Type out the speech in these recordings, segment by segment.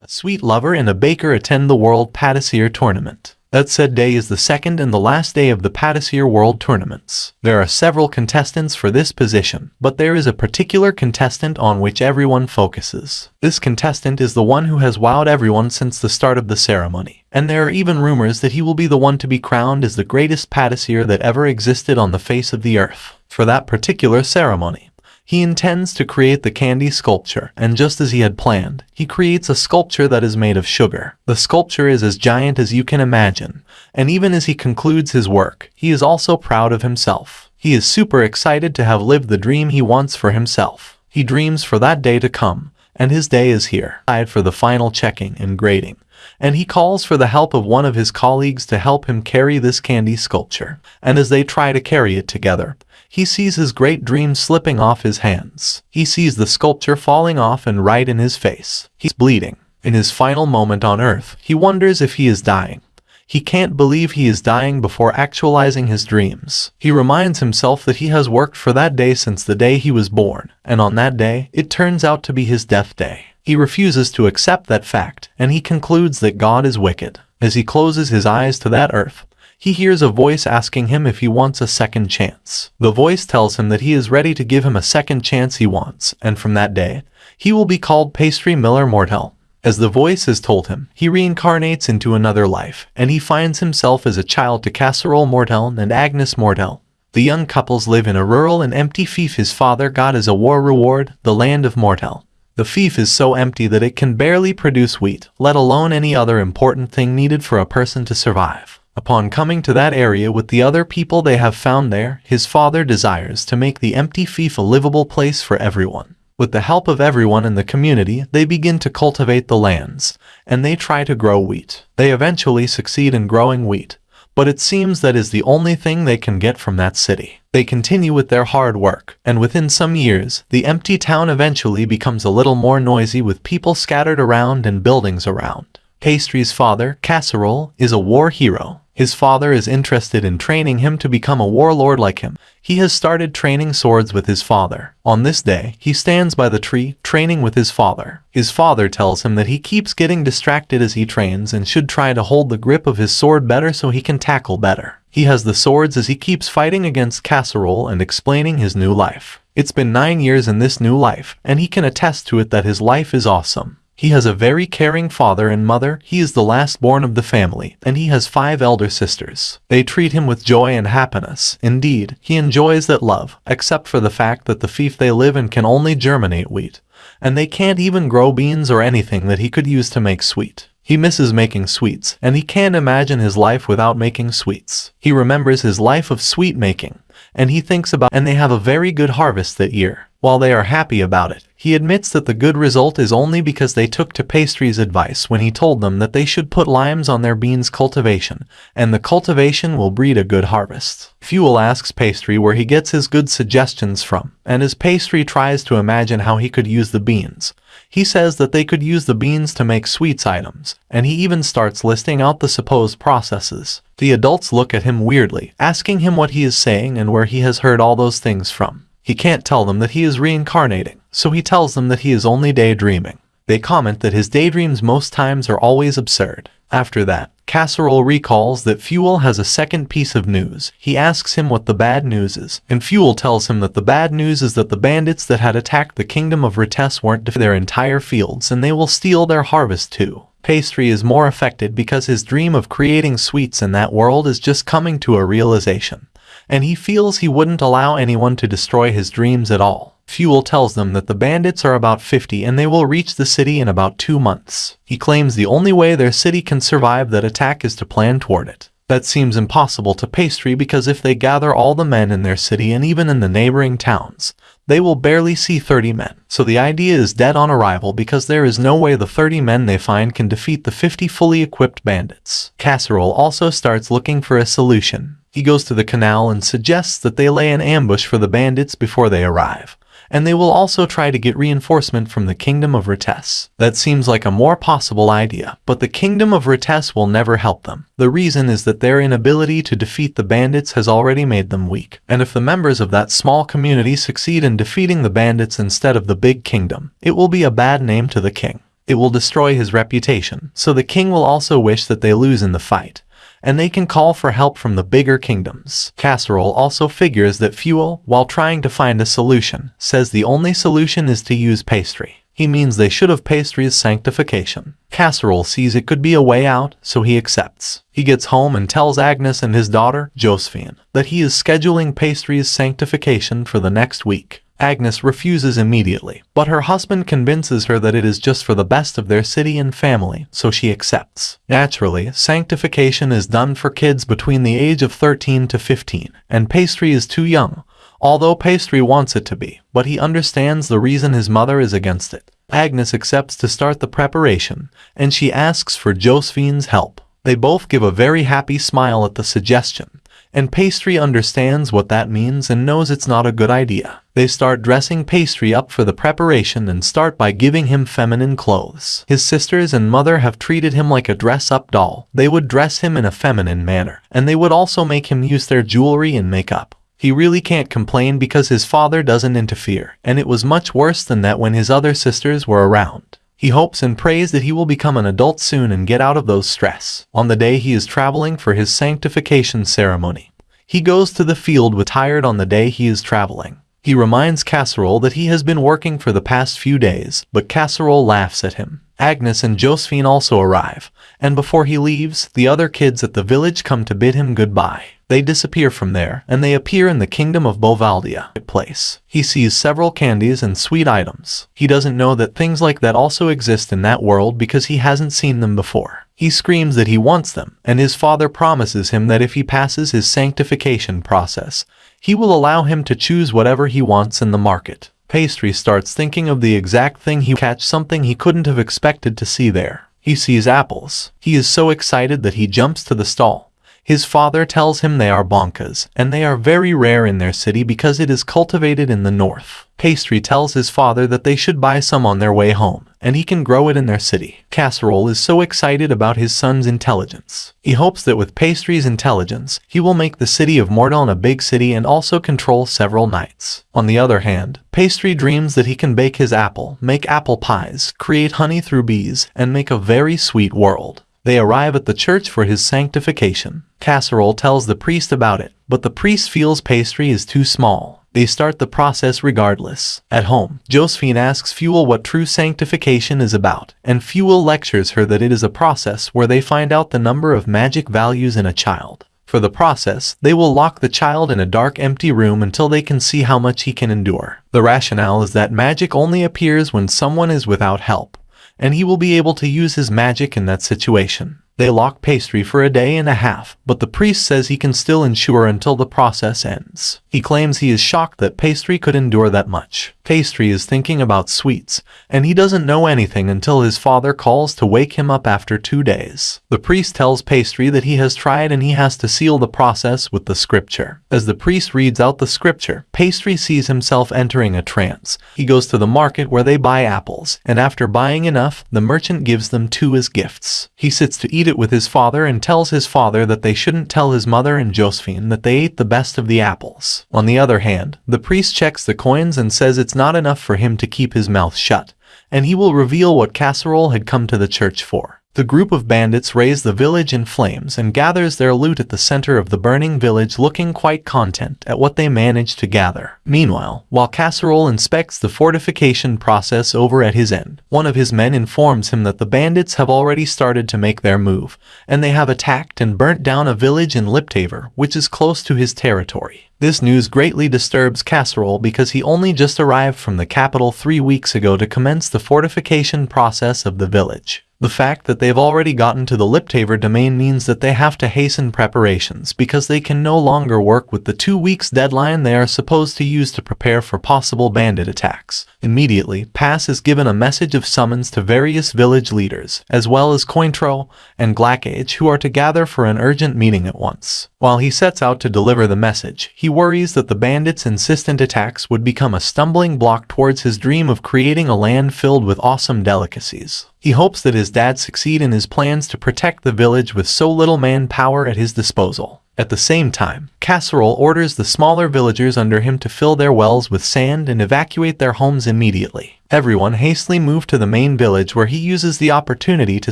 A sweet lover and a baker attend the World Patissier Tournament. That said day is the second and the last day of the Patissier World Tournaments. There are several contestants for this position, but there is a particular contestant on which everyone focuses. This contestant is the one who has wowed everyone since the start of the ceremony, and there are even rumors that he will be the one to be crowned as the greatest patissier that ever existed on the face of the earth. For that particular ceremony, he intends to create the candy sculpture, and just as he had planned, he creates a sculpture that is made of sugar. The sculpture is as giant as you can imagine, and even as he concludes his work, he is also proud of himself. He is super excited to have lived the dream he wants for himself. He dreams for that day to come, and his day is here. For the final checking and grading, and he calls for the help of one of his colleagues to help him carry this candy sculpture, and as they try to carry it together, he sees his great dream slipping off his hands. He sees the sculpture falling off and right in his face. He's bleeding. In his final moment on Earth, he wonders if he is dying. He can't believe he is dying before actualizing his dreams. He reminds himself that he has worked for that day since the day he was born, and on that day, it turns out to be his death day. He refuses to accept that fact, and he concludes that God is wicked. As he closes his eyes to that Earth, he hears a voice asking him if he wants a second chance. The voice tells him that he is ready to give him a second chance he wants, and from that day, he will be called Pastry Miller Mortel. As the voice has told him, he reincarnates into another life, and he finds himself as a child to Casserole Mortel and Agnes Mortel. The young couples live in a rural and empty fief his father got as a war reward, the land of Mortel. The fief is so empty that it can barely produce wheat, let alone any other important thing needed for a person to survive. Upon coming to that area with the other people they have found there, his father desires to make the empty fief a livable place for everyone. With the help of everyone in the community, they begin to cultivate the lands, and they try to grow wheat. They eventually succeed in growing wheat, but it seems that is the only thing they can get from that city. They continue with their hard work, and within some years, the empty town eventually becomes a little more noisy with people scattered around and buildings around. Pastry's father, Casserole, is a war hero. His father is interested in training him to become a warlord like him. He has started training swords with his father. On this day, he stands by the tree, training with his father. His father tells him that he keeps getting distracted as he trains and should try to hold the grip of his sword better so he can tackle better. He has the swords as he keeps fighting against Casserole and explaining his new life. It's been 9 years in this new life, and he can attest to it that his life is awesome. He has a very caring father and mother. He is the last born of the family, and he has 5 elder sisters. They treat him with joy and happiness. Indeed, he enjoys that love, except for the fact that the fief they live in can only germinate wheat, and they can't even grow beans or anything that he could use to make sweet. He misses making sweets, and he can't imagine his life without making sweets. He remembers his life of sweet making, and he thinks about and they have a very good harvest that year. While they are happy about it, he admits that the good result is only because they took to Pastry's advice when he told them that they should put limes on their beans cultivation, and the cultivation will breed a good harvest. Fuel asks Pastry where he gets his good suggestions from, and as Pastry tries to imagine how he could use the beans, he says that they could use the beans to make sweets items, and he even starts listing out the supposed processes. The adults look at him weirdly, asking him what he is saying and where he has heard all those things from. He can't tell them that he is reincarnating, so he tells them that he is only daydreaming. They comment that his daydreams most times are always absurd. After that, Casserole recalls that Fuel has a second piece of news. He asks him what the bad news is, and Fuel tells him that the bad news is that the bandits that had attacked the kingdom of Reincarnates weren't defending their entire fields and they will steal their harvest too. Pastry is more affected because his dream of creating sweets in that world is just coming to a realization, and he feels he wouldn't allow anyone to destroy his dreams at all. Fuel tells them that the bandits are about 50 and they will reach the city in about 2 months. He claims the only way their city can survive that attack is to plan toward it. That seems impossible to Pastry because if they gather all the men in their city and even in the neighboring towns, they will barely see 30 men. So the idea is dead on arrival because there is no way the 30 men they find can defeat the 50 fully equipped bandits. Casserole also starts looking for a solution. He goes to the canal and suggests that they lay an ambush for the bandits before they arrive, and they will also try to get reinforcement from the Kingdom of Reincarnates. That seems like a more possible idea, but the Kingdom of Reincarnates will never help them. The reason is that their inability to defeat the bandits has already made them weak, and if the members of that small community succeed in defeating the bandits instead of the big kingdom, it will be a bad name to the king. It will destroy his reputation, so the king will also wish that they lose in the fight, and they can call for help from the bigger kingdoms. Casserole also figures that Fuel, while trying to find a solution, says the only solution is to use pastry. He means they should have Pastry's sanctification. Casserole sees it could be a way out, so he accepts. He gets home and tells Agnes and his daughter, Josephine, that he is scheduling Pastry's sanctification for the next week. Agnes refuses immediately, but her husband convinces her that it is just for the best of their city and family, so she accepts. Naturally, sanctification is done for kids between the age of 13 to 15, and Pastry is too young, although Pastry wants it to be, but he understands the reason his mother is against it. Agnes accepts to start the preparation, and she asks for Josephine's help. They both give a very happy smile at the suggestion, and Pastry understands what that means and knows it's not a good idea. They start dressing Pastry up for the preparation and start by giving him feminine clothes. His sisters and mother have treated him like a dress-up doll. They would dress him in a feminine manner, and they would also make him use their jewelry and makeup. He really can't complain because his father doesn't interfere, and it was much worse than that when his other sisters were around. He hopes and prays that he will become an adult soon and get out of those stress. On the day he is traveling for his sanctification ceremony, he goes to the field with tired on the day he is traveling. He reminds Casserole that he has been working for the past few days, but Casserole laughs at him. Agnes and Josephine also arrive, and before he leaves, the other kids at the village come to bid him goodbye. They disappear from there, and they appear in the kingdom of Bovaldia place. He sees several candies and sweet items. He doesn't know that things like that also exist in that world because he hasn't seen them before. He screams that he wants them, and his father promises him that if he passes his sanctification process, he will allow him to choose whatever he wants in the market. Pastry starts thinking of the exact thing he catch something he couldn't have expected to see there. He sees apples. He is so excited that he jumps to the stall. His father tells him they are bonkas, and they are very rare in their city because it is cultivated in the north. Pastry tells his father that they should buy some on their way home, and he can grow it in their city. Casserole is so excited about his son's intelligence. He hopes that with Pastry's intelligence, he will make the city of Mordon a big city and also control several knights. On the other hand, Pastry dreams that he can bake his apple, make apple pies, create honey through bees, and make a very sweet world. They arrive at the church for his sanctification. Casserole tells the priest about it, but the priest feels Pastry is too small. They start the process regardless. At home, Josephine asks Fuel what true sanctification is about, and Fuel lectures her that it is a process where they find out the number of magic values in a child. For the process, they will lock the child in a dark, empty room until they can see how much he can endure. The rationale is that magic only appears when someone is without help, and he will be able to use his magic in that situation. They lock Pastry for a day and a half, but the priest says he can still endure until the process ends. He claims he is shocked that Pastry could endure that much. Pastry is thinking about sweets, and he doesn't know anything until his father calls to wake him up after 2 days. The priest tells Pastry that he has tried and he has to seal the process with the scripture. As the priest reads out the scripture, Pastry sees himself entering a trance. He goes to the market where they buy apples, and after buying enough, the merchant gives them 2 as gifts. He sits to eat it with his father and tells his father that they shouldn't tell his mother and Josephine that they ate the best of the apples. On the other hand, the priest checks the coins and says it's not enough for him to keep his mouth shut, and he will reveal what Casserole had come to the church for. The group of bandits raise the village in flames and gathers their loot at the center of the burning village, looking quite content at what they managed to gather. Meanwhile, while Casserole inspects the fortification process over at his end, one of his men informs him that the bandits have already started to make their move, and they have attacked and burnt down a village in Liptaver, which is close to his territory. This news greatly disturbs Casserole because he only just arrived from the capital 3 weeks ago to commence the fortification process of the village. The fact that they've already gotten to the Liptaver domain means that they have to hasten preparations because they can no longer work with the 2 weeks deadline they are supposed to use to prepare for possible bandit attacks. Immediately, Pass is given a message of summons to various village leaders, as well as Cointreau and Glackage, who are to gather for an urgent meeting at once. While he sets out to deliver the message, he worries that the bandits' insistent attacks would become a stumbling block towards his dream of creating a land filled with awesome delicacies. He hopes that his dad succeed in his plans to protect the village with so little manpower at his disposal. At the same time, Casserole orders the smaller villagers under him to fill their wells with sand and evacuate their homes immediately. Everyone hastily moved to the main village where he uses the opportunity to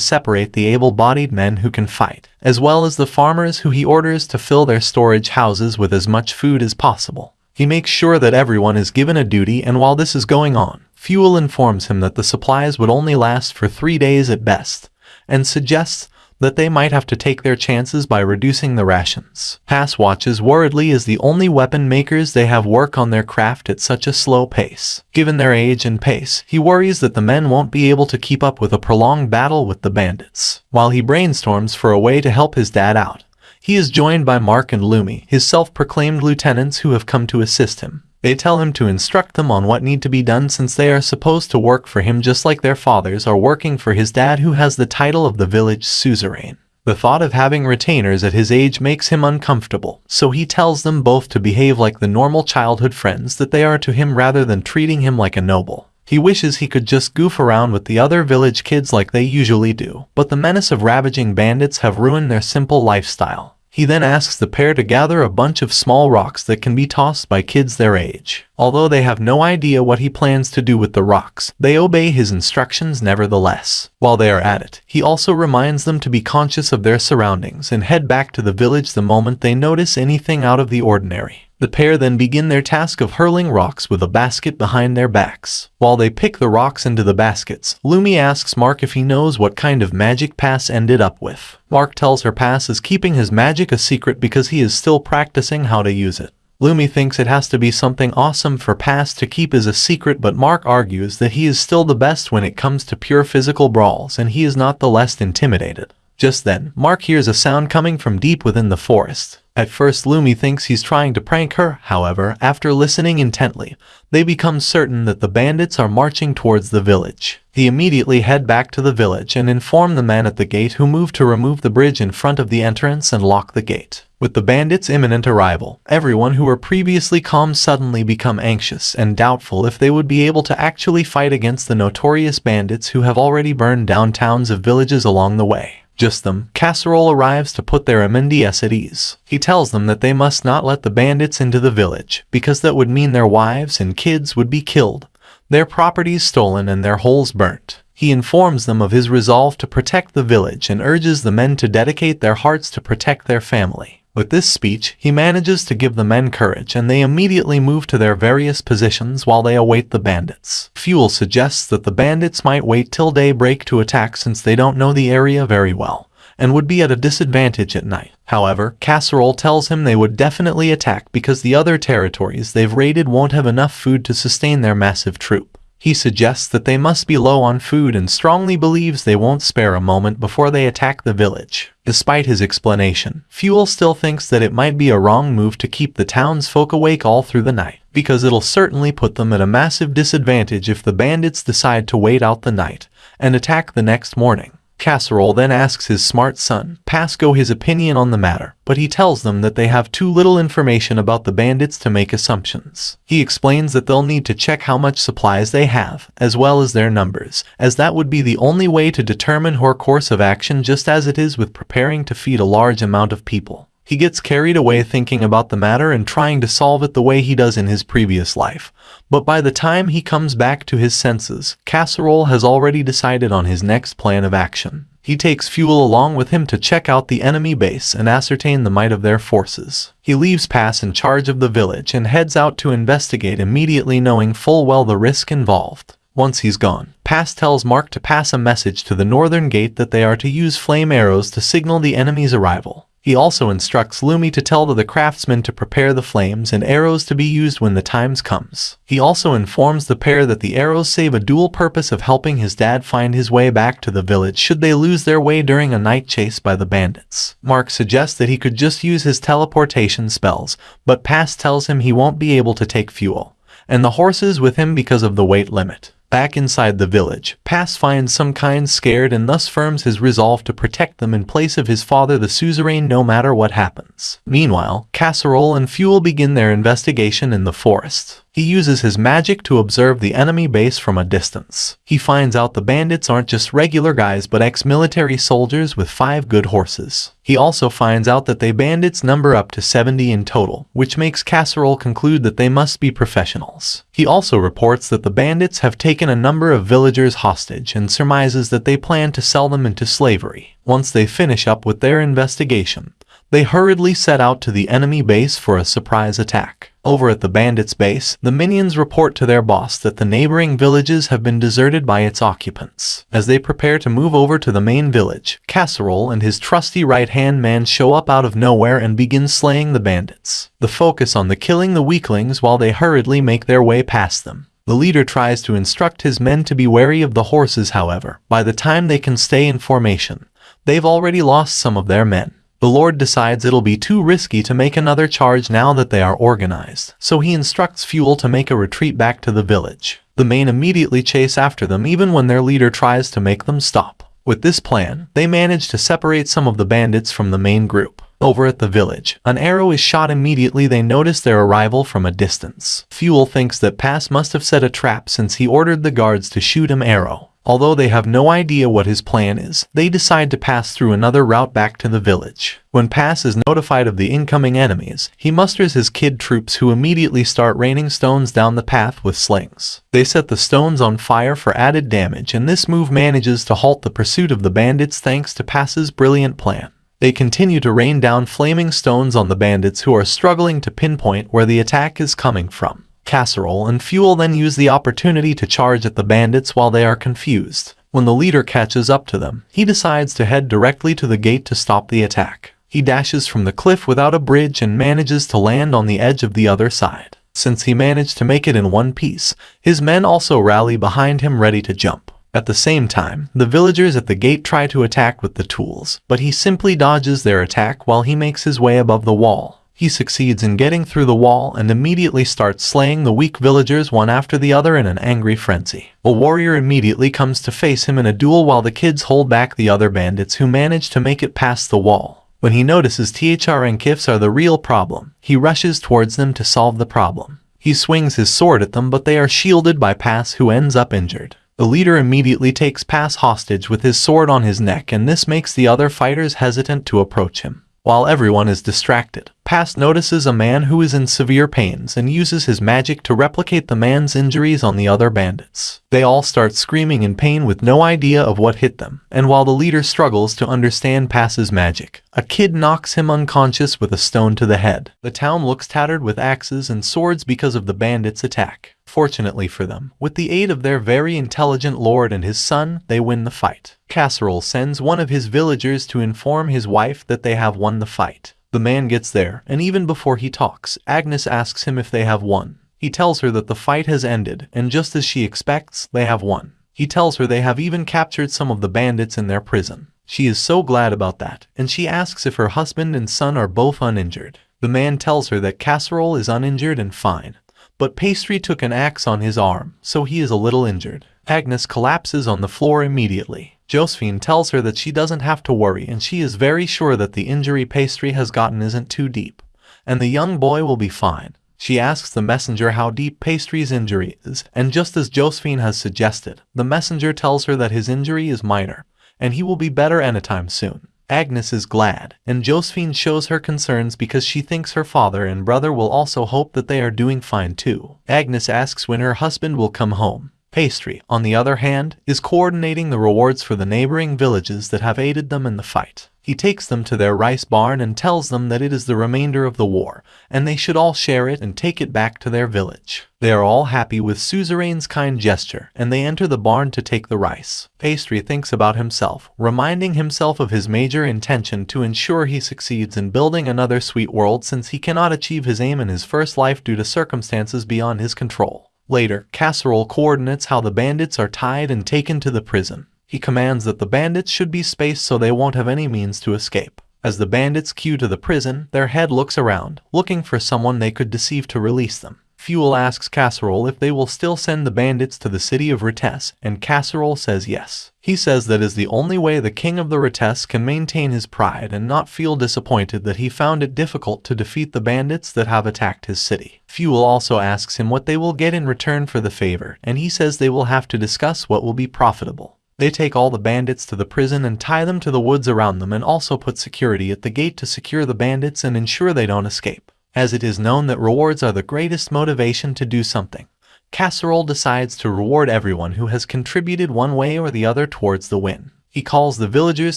separate the able-bodied men who can fight, as well as the farmers who he orders to fill their storage houses with as much food as possible. He makes sure that everyone is given a duty, and while this is going on, Fuel informs him that the supplies would only last for 3 days at best, and suggests that they might have to take their chances by reducing the rations. Pass watches worriedly as the only weapon makers they have work on their craft at such a slow pace. Given their age and pace, he worries that the men won't be able to keep up with a prolonged battle with the bandits. While he brainstorms for a way to help his dad out, he is joined by Mark and Lumi, his self-proclaimed lieutenants who have come to assist him. They tell him to instruct them on what need to be done since they are supposed to work for him just like their fathers are working for his dad who has the title of the village suzerain. The thought of having retainers at his age makes him uncomfortable, so he tells them both to behave like the normal childhood friends that they are to him rather than treating him like a noble. He wishes he could just goof around with the other village kids like they usually do, but the menace of ravaging bandits have ruined their simple lifestyle. He then asks the pair to gather a bunch of small rocks that can be tossed by kids their age. Although they have no idea what he plans to do with the rocks, they obey his instructions nevertheless. While they are at it, he also reminds them to be conscious of their surroundings and head back to the village the moment they notice anything out of the ordinary. The pair then begin their task of hurling rocks with a basket behind their backs. While they pick the rocks into the baskets, Lumi asks Mark if he knows what kind of magic Pass ended up with. Mark tells her Pass is keeping his magic a secret because he is still practicing how to use it. Lumi thinks it has to be something awesome for Pass to keep as a secret, but Mark argues that he is still the best when it comes to pure physical brawls and he is not the less intimidated. Just then, Mark hears a sound coming from deep within the forest. At first, Lumi thinks he's trying to prank her. However, after listening intently, they become certain that the bandits are marching towards the village. He immediately head back to the village and inform the men at the gate who move to remove the bridge in front of the entrance and lock the gate. With the bandits' imminent arrival, everyone who were previously calm suddenly become anxious and doubtful if they would be able to actually fight against the notorious bandits who have already burned down towns of villages along the way. Just then, Casserole arrives to put their MNDS at ease. He tells them that they must not let the bandits into the village, because that would mean their wives and kids would be killed, their properties stolen and their holes burnt. He informs them of his resolve to protect the village and urges the men to dedicate their hearts to protect their family. With this speech, he manages to give the men courage and they immediately move to their various positions while they await the bandits. Fuel suggests that the bandits might wait till daybreak to attack since they don't know the area very well and would be at a disadvantage at night. However, Casserole tells him they would definitely attack because the other territories they've raided won't have enough food to sustain their massive troop. He suggests that they must be low on food and strongly believes they won't spare a moment before they attack the village. Despite his explanation, Fuel still thinks that it might be a wrong move to keep the townsfolk awake all through the night, because it'll certainly put them at a massive disadvantage if the bandits decide to wait out the night and attack the next morning. Casserole then asks his smart son, Pasco, his opinion on the matter, but he tells them that they have too little information about the bandits to make assumptions. He explains that they'll need to check how much supplies they have, as well as their numbers, as that would be the only way to determine her course of action, just as it is with preparing to feed a large amount of people. He gets carried away thinking about the matter and trying to solve it the way he does in his previous life. But by the time he comes back to his senses, Casserole has already decided on his next plan of action. He takes Fuel along with him to check out the enemy base and ascertain the might of their forces. He leaves Pass in charge of the village and heads out to investigate, immediately knowing full well the risk involved. Once he's gone, Pass tells Mark to pass a message to the northern gate that they are to use flame arrows to signal the enemy's arrival. He also instructs Lumi to tell the craftsmen to prepare the flames and arrows to be used when the time comes. He also informs the pair that the arrows serve a dual purpose of helping his dad find his way back to the village should they lose their way during a night chase by the bandits. Mark suggests that he could just use his teleportation spells, but Pass tells him he won't be able to take Fuel and the horses with him because of the weight limit. Back inside the village, Pass finds some kind scared and thus firms his resolve to protect them in place of his father the suzerain no matter what happens. Meanwhile, Casserole and Fuel begin their investigation in the forest. He uses his magic to observe the enemy base from a distance. He finds out the bandits aren't just regular guys but ex-military soldiers with 5 good horses. He also finds out that they bandits number up to 70 in total, which makes Casserole conclude that they must be professionals. He also reports that the bandits have taken a number of villagers hostage and surmises that they plan to sell them into slavery. Once they finish up with their investigation, they hurriedly set out to the enemy base for a surprise attack. Over at the bandits' base, the minions report to their boss that the neighboring villages have been deserted by its occupants. As they prepare to move over to the main village, Casserole and his trusty right-hand man show up out of nowhere and begin slaying the bandits. The focus on the killing the weaklings while they hurriedly make their way past them. The leader tries to instruct his men to be wary of the horses, however. By the time they can stay in formation, they've already lost some of their men. The Lord decides it'll be too risky to make another charge now that they are organized, so he instructs Fuel to make a retreat back to the village. The men immediately chase after them even when their leader tries to make them stop. With this plan, they manage to separate some of the bandits from the main group. Over at the village, an arrow is shot immediately they notice their arrival from a distance. Fuel thinks that Pass must have set a trap since he ordered the guards to shoot him arrow. Although they have no idea what his plan is, they decide to pass through another route back to the village. When Pass is notified of the incoming enemies, he musters his kid troops who immediately start raining stones down the path with slings. They set the stones on fire for added damage, and this move manages to halt the pursuit of the bandits thanks to Pass's brilliant plan. They continue to rain down flaming stones on the bandits who are struggling to pinpoint where the attack is coming from. Casserole and Fuel then use the opportunity to charge at the bandits while they are confused. When the leader catches up to them, he decides to head directly to the gate to stop the attack. He dashes from the cliff without a bridge and manages to land on the edge of the other side. Since he managed to make it in one piece, his men also rally behind him ready to jump. At the same time, the villagers at the gate try to attack with the tools, but he simply dodges their attack while he makes his way above the wall. He succeeds in getting through the wall and immediately starts slaying the weak villagers one after the other in an angry frenzy. A warrior immediately comes to face him in a duel while the kids hold back the other bandits who manage to make it past the wall. When he notices THR and Kifs are the real problem, he rushes towards them to solve the problem. He swings his sword at them but they are shielded by Pass who ends up injured. The leader immediately takes Pass hostage with his sword on his neck and this makes the other fighters hesitant to approach him. While everyone is distracted, Pass notices a man who is in severe pains and uses his magic to replicate the man's injuries on the other bandits. They all start screaming in pain with no idea of what hit them, and while the leader struggles to understand Pass's magic, a kid knocks him unconscious with a stone to the head. The town looks tattered with axes and swords because of the bandits' attack. Fortunately for them, with the aid of their very intelligent lord and his son, they win the fight. Casserole sends one of his villagers to inform his wife that they have won the fight. The man gets there, and even before he talks, Agnes asks him if they have won. He tells her that the fight has ended, and just as she expects, they have won. He tells her they have even captured some of the bandits in their prison. She is so glad about that, and she asks if her husband and son are both uninjured. The man tells her that Casserole is uninjured and fine, but Pastry took an axe on his arm, so he is a little injured. Agnes collapses on the floor immediately. Josephine tells her that she doesn't have to worry and she is very sure that the injury Pastry has gotten isn't too deep, and the young boy will be fine. She asks the messenger how deep Pastry's injury is, and just as Josephine has suggested, the messenger tells her that his injury is minor, and he will be better anytime soon. Agnes is glad, and Josephine shows her concerns because she thinks her father and brother will also hope that they are doing fine too. Agnes asks when her husband will come home. Pastry, on the other hand, is coordinating the rewards for the neighboring villages that have aided them in the fight. He takes them to their rice barn and tells them that it is the remainder of the war, and they should all share it and take it back to their village. They are all happy with Suzerain's kind gesture, and they enter the barn to take the rice. Pastry thinks about himself, reminding himself of his major intention to ensure he succeeds in building another sweet world since he cannot achieve his aim in his first life due to circumstances beyond his control. Later, Casserole coordinates how the bandits are tied and taken to the prison. He commands that the bandits should be spaced so they won't have any means to escape. As the bandits queue to the prison, their head looks around, looking for someone they could deceive to release them. Fuel asks Casserole if they will still send the bandits to the city of Reincarnates, and Casserole says yes. He says that is the only way the king of the Reincarnates can maintain his pride and not feel disappointed that he found it difficult to defeat the bandits that have attacked his city. Fuel also asks him what they will get in return for the favor, and he says they will have to discuss what will be profitable. They take all the bandits to the prison and tie them to the woods around them, and also put security at the gate to secure the bandits and ensure they don't escape. As it is known that rewards are the greatest motivation to do something, Casserole decides to reward everyone who has contributed one way or the other towards the win. He calls the villagers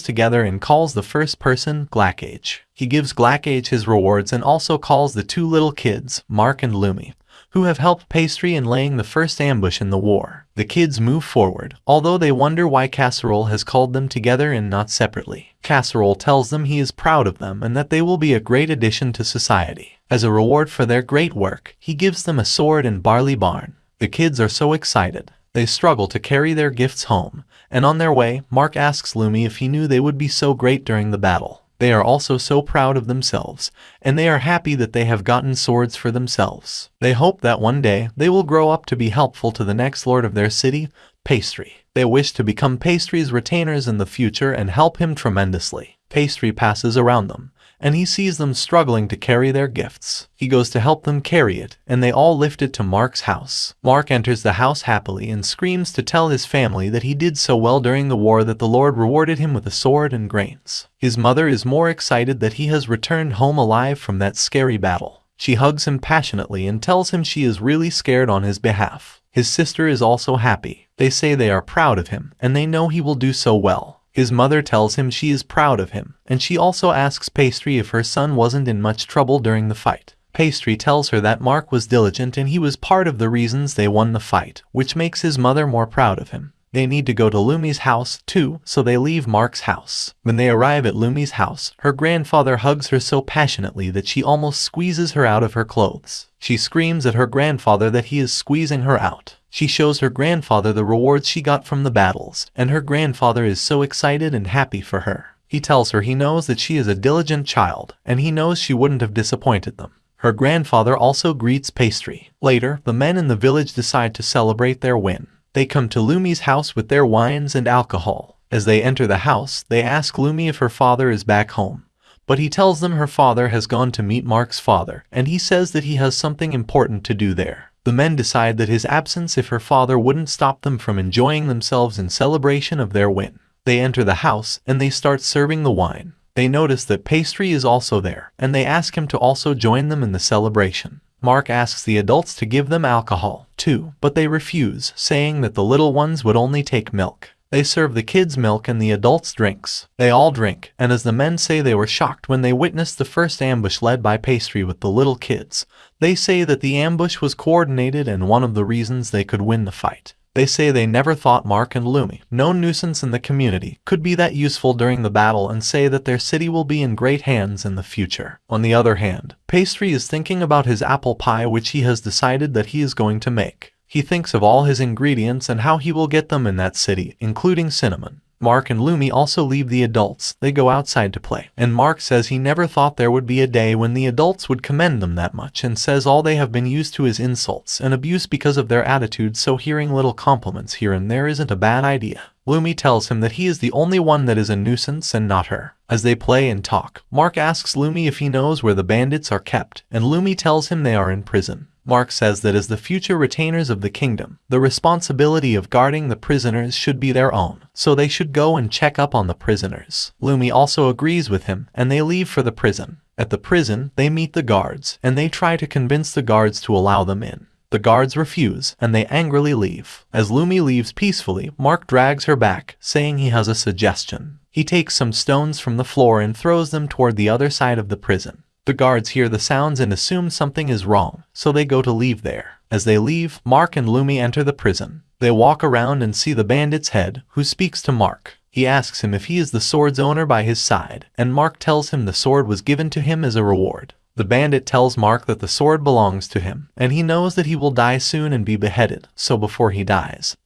together and calls the first person Glackage. He gives Glackage his rewards and also calls the two little kids, Mark and Lumi, who have helped Pastry in laying the first ambush in the war. The kids move forward, although they wonder why Casserole has called them together and not separately. Casserole tells them he is proud of them and that they will be a great addition to society. As a reward for their great work, he gives them a sword and barley barn. The kids are so excited. They struggle to carry their gifts home, and on their way, Mark asks Lumi if he knew they would be so great during the battle. They are also so proud of themselves, and they are happy that they have gotten swords for themselves. They hope that one day they will grow up to be helpful to the next lord of their city, Pastry. They wish to become Pastry's retainers in the future and help him tremendously. Pastry passes around them, and he sees them struggling to carry their gifts. He goes to help them carry it, and they all lift it to Mark's house. Mark enters the house happily and screams to tell his family that he did so well during the war that the Lord rewarded him with a sword and grains. His mother is more excited that he has returned home alive from that scary battle. She hugs him passionately and tells him she is really scared on his behalf. His sister is also happy. They say they are proud of him, and they know he will do so well. His mother tells him she is proud of him, and she also asks Pastry if her son wasn't in much trouble during the fight. Pastry tells her that Mark was diligent and he was part of the reasons they won the fight, which makes his mother more proud of him. They need to go to Lumi's house too, so they leave Mark's house. When they arrive at Lumi's house, her grandfather hugs her so passionately that she almost squeezes her out of her clothes. She screams at her grandfather that he is squeezing her out. She shows her grandfather the rewards she got from the battles, and her grandfather is so excited and happy for her. He tells her he knows that she is a diligent child, and he knows she wouldn't have disappointed them. Her grandfather also greets Pastry. Later, the men in the village decide to celebrate their win. They come to Lumi's house with their wines and alcohol. As they enter the house, they ask Lumi if her father is back home, but he tells them her father has gone to meet Mark's father, and he says that he has something important to do there. The men decide that his absence if her father wouldn't stop them from enjoying themselves in celebration of their win. They enter the house, and they start serving the wine. They notice that Pastry is also there, and they ask him to also join them in the celebration. Mark asks the adults to give them alcohol, too, but they refuse, saying that the little ones would only take milk. They serve the kids milk and the adults drinks. They all drink, and as the men say they were shocked when they witnessed the first ambush led by Pastry with the little kids. They say that the ambush was coordinated and one of the reasons they could win the fight. They say they never thought Mark and Lumi, no nuisance in the community, could be that useful during the battle, and say that their city will be in great hands in the future. On the other hand, Pastry is thinking about his apple pie which he has decided that he is going to make. He thinks of all his ingredients and how he will get them in that city, including cinnamon. Mark and Lumi also leave the adults. They go outside to play, and Mark says he never thought there would be a day when the adults would commend them that much, and says all they have been used to is insults and abuse because of their attitude, so hearing little compliments here and there isn't a bad idea. Lumi tells him that he is the only one that is a nuisance and not her. As they play and talk, Mark asks Lumi if he knows where the bandits are kept, and Lumi tells him they are in prison. Mark says that as the future retainers of the kingdom, the responsibility of guarding the prisoners should be their own, so they should go and check up on the prisoners. Lumi also agrees with him, and they leave for the prison. At the prison, they meet the guards, and they try to convince the guards to allow them in. The guards refuse, and they angrily leave. As Lumi leaves peacefully, Mark drags her back, saying he has a suggestion. He takes some stones from the floor and throws them toward the other side of the prison. The guards hear the sounds and assume something is wrong, so they go to leave there. As they leave, Mark and Lumi enter the prison. They walk around and see the bandit's head, who speaks to Mark. He asks him if he is the sword's owner by his side, and Mark tells him the sword was given to him as a reward. The bandit tells Mark that the sword belongs to him, and he knows that he will die soon and be beheaded, so before he dies,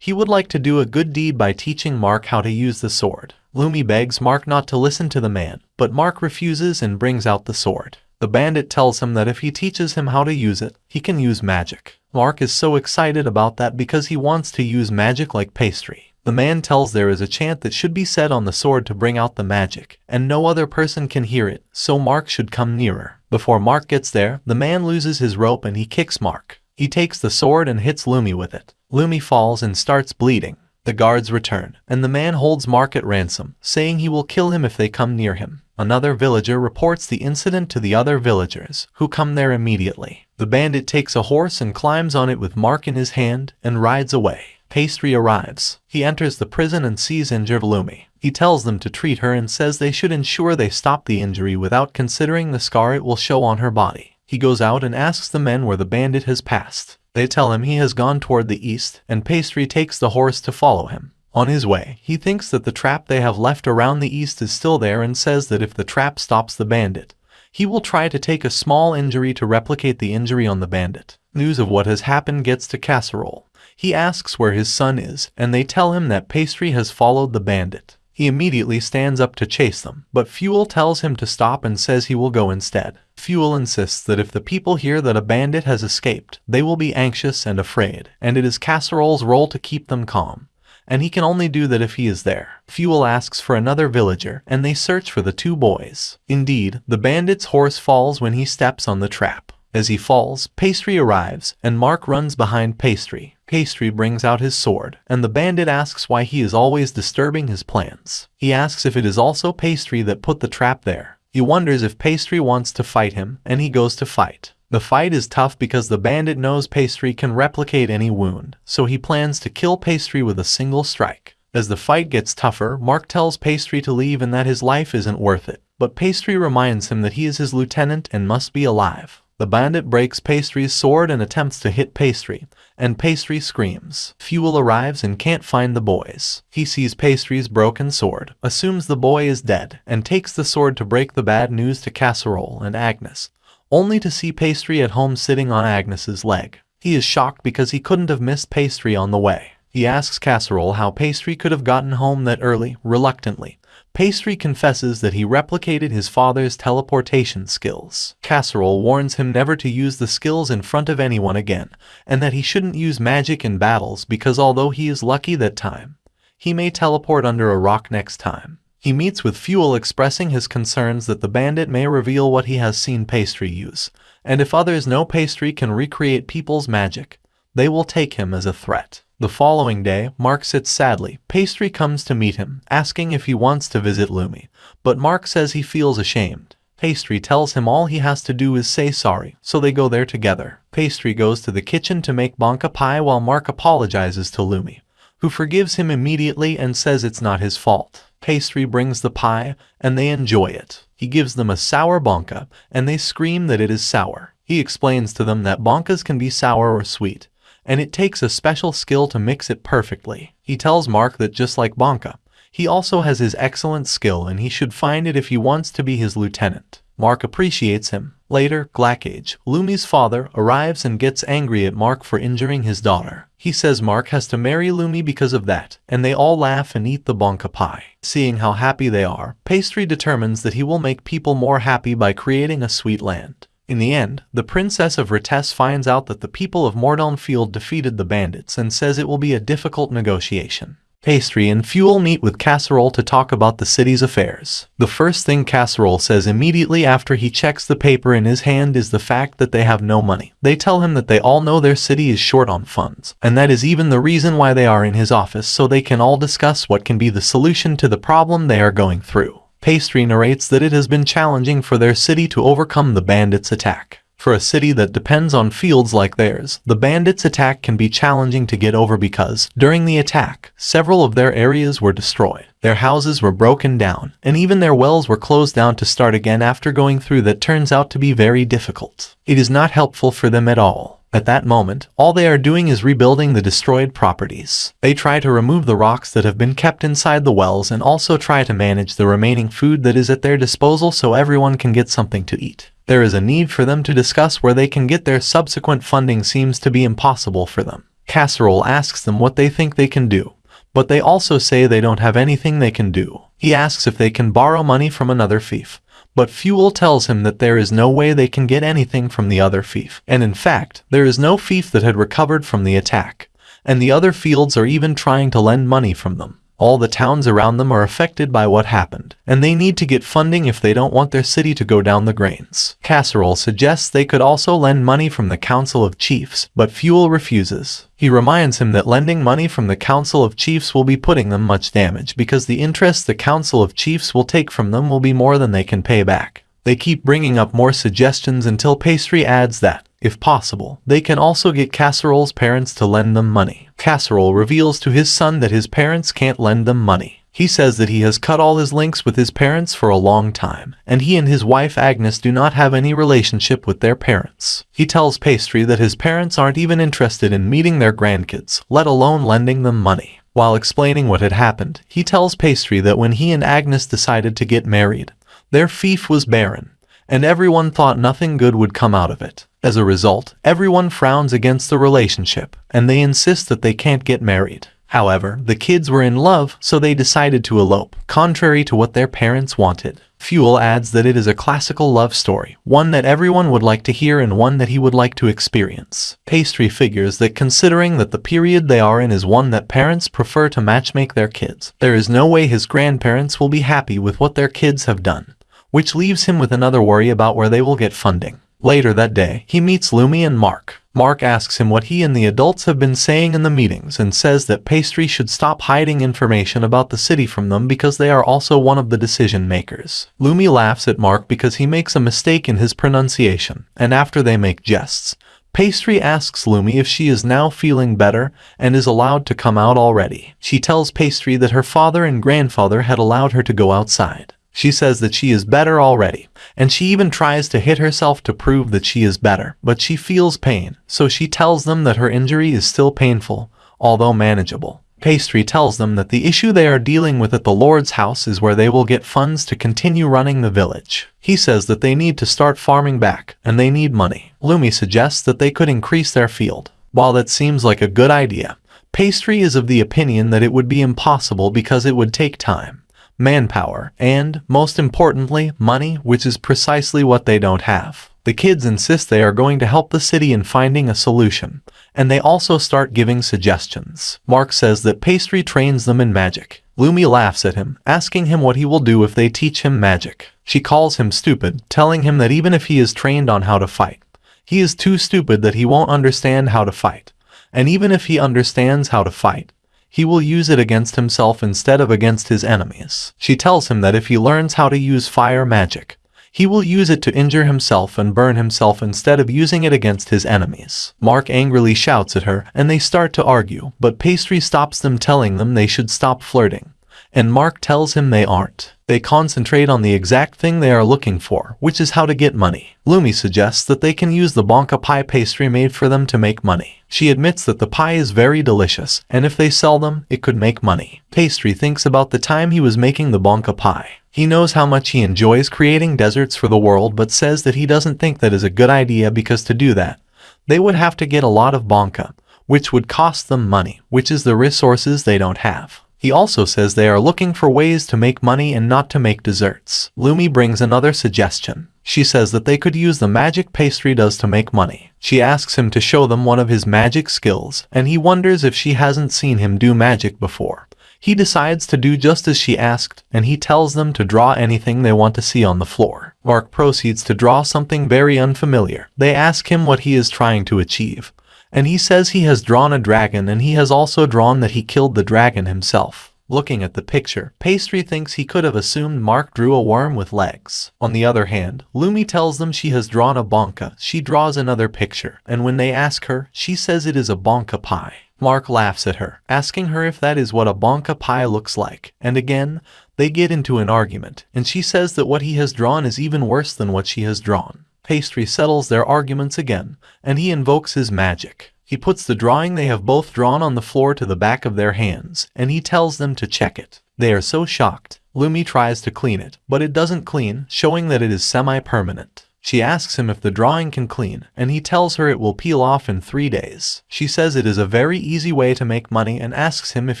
He would like to do a good deed by teaching Mark how to use the sword. Lumi begs Mark not to listen to the man, but Mark refuses and brings out the sword. The bandit tells him that if he teaches him how to use it, he can use magic. Mark is so excited about that because he wants to use magic like pastry. The man tells there is a chant that should be said on the sword to bring out the magic, and no other person can hear it, so Mark should come nearer. Before Mark gets there, the man loses his rope and he kicks Mark. He takes the sword and hits Lumi with it. Lumi falls and starts bleeding. The guards return, and the man holds Mark at ransom, saying he will kill him if they come near him. Another villager reports the incident to the other villagers, who come there immediately. The bandit takes a horse and climbs on it with Mark in his hand, and rides away. Pastry arrives. He enters the prison and sees injured Lumi. He tells them to treat her and says they should ensure they stop the injury without considering the scar it will show on her body. He goes out and asks the men where the bandit has passed. They tell him he has gone toward the east, and Pastry takes the horse to follow him. On his way, he thinks that the trap they have left around the east is still there and says that if the trap stops the bandit, he will try to take a small injury to replicate the injury on the bandit. News of what has happened gets to Casserole. He asks where his son is, and they tell him that Pastry has followed the bandit. He immediately stands up to chase them, but Fuel tells him to stop and says he will go instead. Fuel insists that if the people hear that a bandit has escaped, they will be anxious and afraid, and it is Casserole's role to keep them calm. And he can only do that if he is there. Fuel asks for another villager, and they search for the two boys. Indeed, the bandit's horse falls when he steps on the trap. As he falls, Pastry arrives, and Mark runs behind Pastry. Pastry brings out his sword, and the bandit asks why he is always disturbing his plans. He asks if it is also Pastry that put the trap there. He wonders if Pastry wants to fight him, and he goes to fight. The fight is tough because the bandit knows Pastry can replicate any wound, so he plans to kill Pastry with a single strike. As the fight gets tougher, Mark tells Pastry to leave and that his life isn't worth it, but Pastry reminds him that he is his lieutenant and must be alive. The bandit breaks Pastry's sword and attempts to hit Pastry, and Pastry screams. Fuel arrives and can't find the boys. He sees Pastry's broken sword, assumes the boy is dead, and takes the sword to break the bad news to Casserole and Agnes, only to see Pastry at home sitting on Agnes's leg. He is shocked because he couldn't have missed Pastry on the way. He asks Casserole how Pastry could have gotten home that early, reluctantly. Pastry confesses that he replicated his father's teleportation skills. Casserole warns him never to use the skills in front of anyone again, and that he shouldn't use magic in battles because although he is lucky that time, he may teleport under a rock next time. He meets with Fuel expressing his concerns that the bandit may reveal what he has seen Pastry use, and if others know Pastry can recreate people's magic, they will take him as a threat. The following day, Mark sits sadly. Pastry comes to meet him, asking if he wants to visit Lumi, but Mark says he feels ashamed. Pastry tells him all he has to do is say sorry, so they go there together. Pastry goes to the kitchen to make banka pie while Mark apologizes to Lumi, who forgives him immediately and says it's not his fault. Pastry brings the pie, and they enjoy it. He gives them a sour banka, and they scream that it is sour. He explains to them that bankas can be sour or sweet, and it takes a special skill to mix it perfectly. He tells Mark that just like banka, he also has his excellent skill and he should find it if he wants to be his lieutenant. Mark appreciates him. Later, Glackage, Lumi's father, arrives and gets angry at Mark for injuring his daughter. He says Mark has to marry Lumi because of that, and they all laugh and eat the banka pie. Seeing how happy they are, Pastry determines that he will make people more happy by creating a sweet land. In the end, the Princess of Rites finds out that the people of Mordonfield defeated the bandits and says it will be a difficult negotiation. Pastry and Fuel meet with Casserole to talk about the city's affairs. The first thing Casserole says immediately after he checks the paper in his hand is the fact that they have no money. They tell him that they all know their city is short on funds, and that is even the reason why they are in his office so they can all discuss what can be the solution to the problem they are going through. Pastry narrates that it has been challenging for their city to overcome the bandits' attack. For a city that depends on fields like theirs, the bandits' attack can be challenging to get over because, during the attack, several of their areas were destroyed. Their houses were broken down, and even their wells were closed down to start again after going through that turns out to be very difficult. It is not helpful for them at all. At that moment, all they are doing is rebuilding the destroyed properties. They try to remove the rocks that have been kept inside the wells and also try to manage the remaining food that is at their disposal so everyone can get something to eat. There is a need for them to discuss where they can get their subsequent funding seems to be impossible for them. Casserole asks them what they think they can do, but they also say they don't have anything they can do. He asks if they can borrow money from another thief, but Fuel tells him that there is no way they can get anything from the other thief, and in fact, there is no thief that had recovered from the attack, and the other fields are even trying to lend money from them. All the towns around them are affected by what happened, and they need to get funding if they don't want their city to go down the drains. Casserole suggests they could also lend money from the Council of Chiefs, but Fuel refuses. He reminds him that lending money from the Council of Chiefs will be putting them much damage because the interest the Council of Chiefs will take from them will be more than they can pay back. They keep bringing up more suggestions until Pastry adds that, if possible, they can also get Casserole's parents to lend them money. Casserole reveals to his son that his parents can't lend them money. He says that he has cut all his links with his parents for a long time, and he and his wife Agnes do not have any relationship with their parents. He tells Pastry that his parents aren't even interested in meeting their grandkids, let alone lending them money. While explaining what had happened, he tells Pastry that when he and Agnes decided to get married, their fief was barren, and everyone thought nothing good would come out of it. As a result, everyone frowns against the relationship, and they insist that they can't get married. However, the kids were in love, so they decided to elope, contrary to what their parents wanted. Fuel adds that it is a classical love story, one that everyone would like to hear and one that he would like to experience. Pastry figures that considering that the period they are in is one that parents prefer to matchmake their kids, there is no way his grandparents will be happy with what their kids have done, which leaves him with another worry about where they will get funding. Later that day, he meets Lumi and Mark. Mark asks him what he and the adults have been saying in the meetings and says that Pastry should stop hiding information about the city from them because they are also one of the decision makers. Lumi laughs at Mark because he makes a mistake in his pronunciation, and after they make jests, Pastry asks Lumi if she is now feeling better and is allowed to come out already. She tells Pastry that her father and grandfather had allowed her to go outside. She says that she is better already, and she even tries to hit herself to prove that she is better, but she feels pain, so she tells them that her injury is still painful, although manageable. Pastry tells them that the issue they are dealing with at the Lord's house is where they will get funds to continue running the village. He says that they need to start farming back, and they need money. Lumi suggests that they could increase their field. While that seems like a good idea, Pastry is of the opinion that it would be impossible because it would take time, manpower, and, most importantly, money, which is precisely what they don't have. The kids insist they are going to help the city in finding a solution, and they also start giving suggestions. Mark says that Pastry trains them in magic. Lumi laughs at him, asking him what he will do if they teach him magic. She calls him stupid, telling him that even if he is trained on how to fight, he is too stupid that he won't understand how to fight, and even if he understands how to fight, he will use it against himself instead of against his enemies. She tells him that if he learns how to use fire magic, he will use it to injure himself and burn himself instead of using it against his enemies. Mark angrily shouts at her, and they start to argue, but Pastry stops them, telling them they should stop flirting, and Mark tells him they aren't. They concentrate on the exact thing they are looking for, which is how to get money. Lumi suggests that they can use the bonka pie Pastry made for them to make money. She admits that the pie is very delicious, and if they sell them, it could make money. Pastry thinks about the time he was making the bonka pie. He knows how much he enjoys creating desserts for the world, but says that he doesn't think that is a good idea because to do that, they would have to get a lot of bonka, which would cost them money, which is the resources they don't have. He also says they are looking for ways to make money and not to make desserts. Lumi brings another suggestion. She says that they could use the magic Pastry does to make money. She asks him to show them one of his magic skills, and he wonders if she hasn't seen him do magic before. He decides to do just as she asked, and he tells them to draw anything they want to see on the floor. Mark proceeds to draw something very unfamiliar. They ask him what he is trying to achieve, and he says he has drawn a dragon, and he has also drawn that he killed the dragon himself. Looking at the picture, Pastry thinks he could have assumed Mark drew a worm with legs. On the other hand, Lumi tells them she has drawn a bonka. She draws another picture, and when they ask her, she says it is a bonka pie. Mark laughs at her, asking her if that is what a bonka pie looks like, and again, they get into an argument, and she says that what he has drawn is even worse than what she has drawn. Pastry settles their arguments again, and he invokes his magic. He puts the drawing they have both drawn on the floor to the back of their hands, and he tells them to check it. They are so shocked. Lumi tries to clean it, but it doesn't clean, showing that it is semi-permanent. She asks him if the drawing can clean, and he tells her it will peel off in 3 days. She says it is a very easy way to make money and asks him if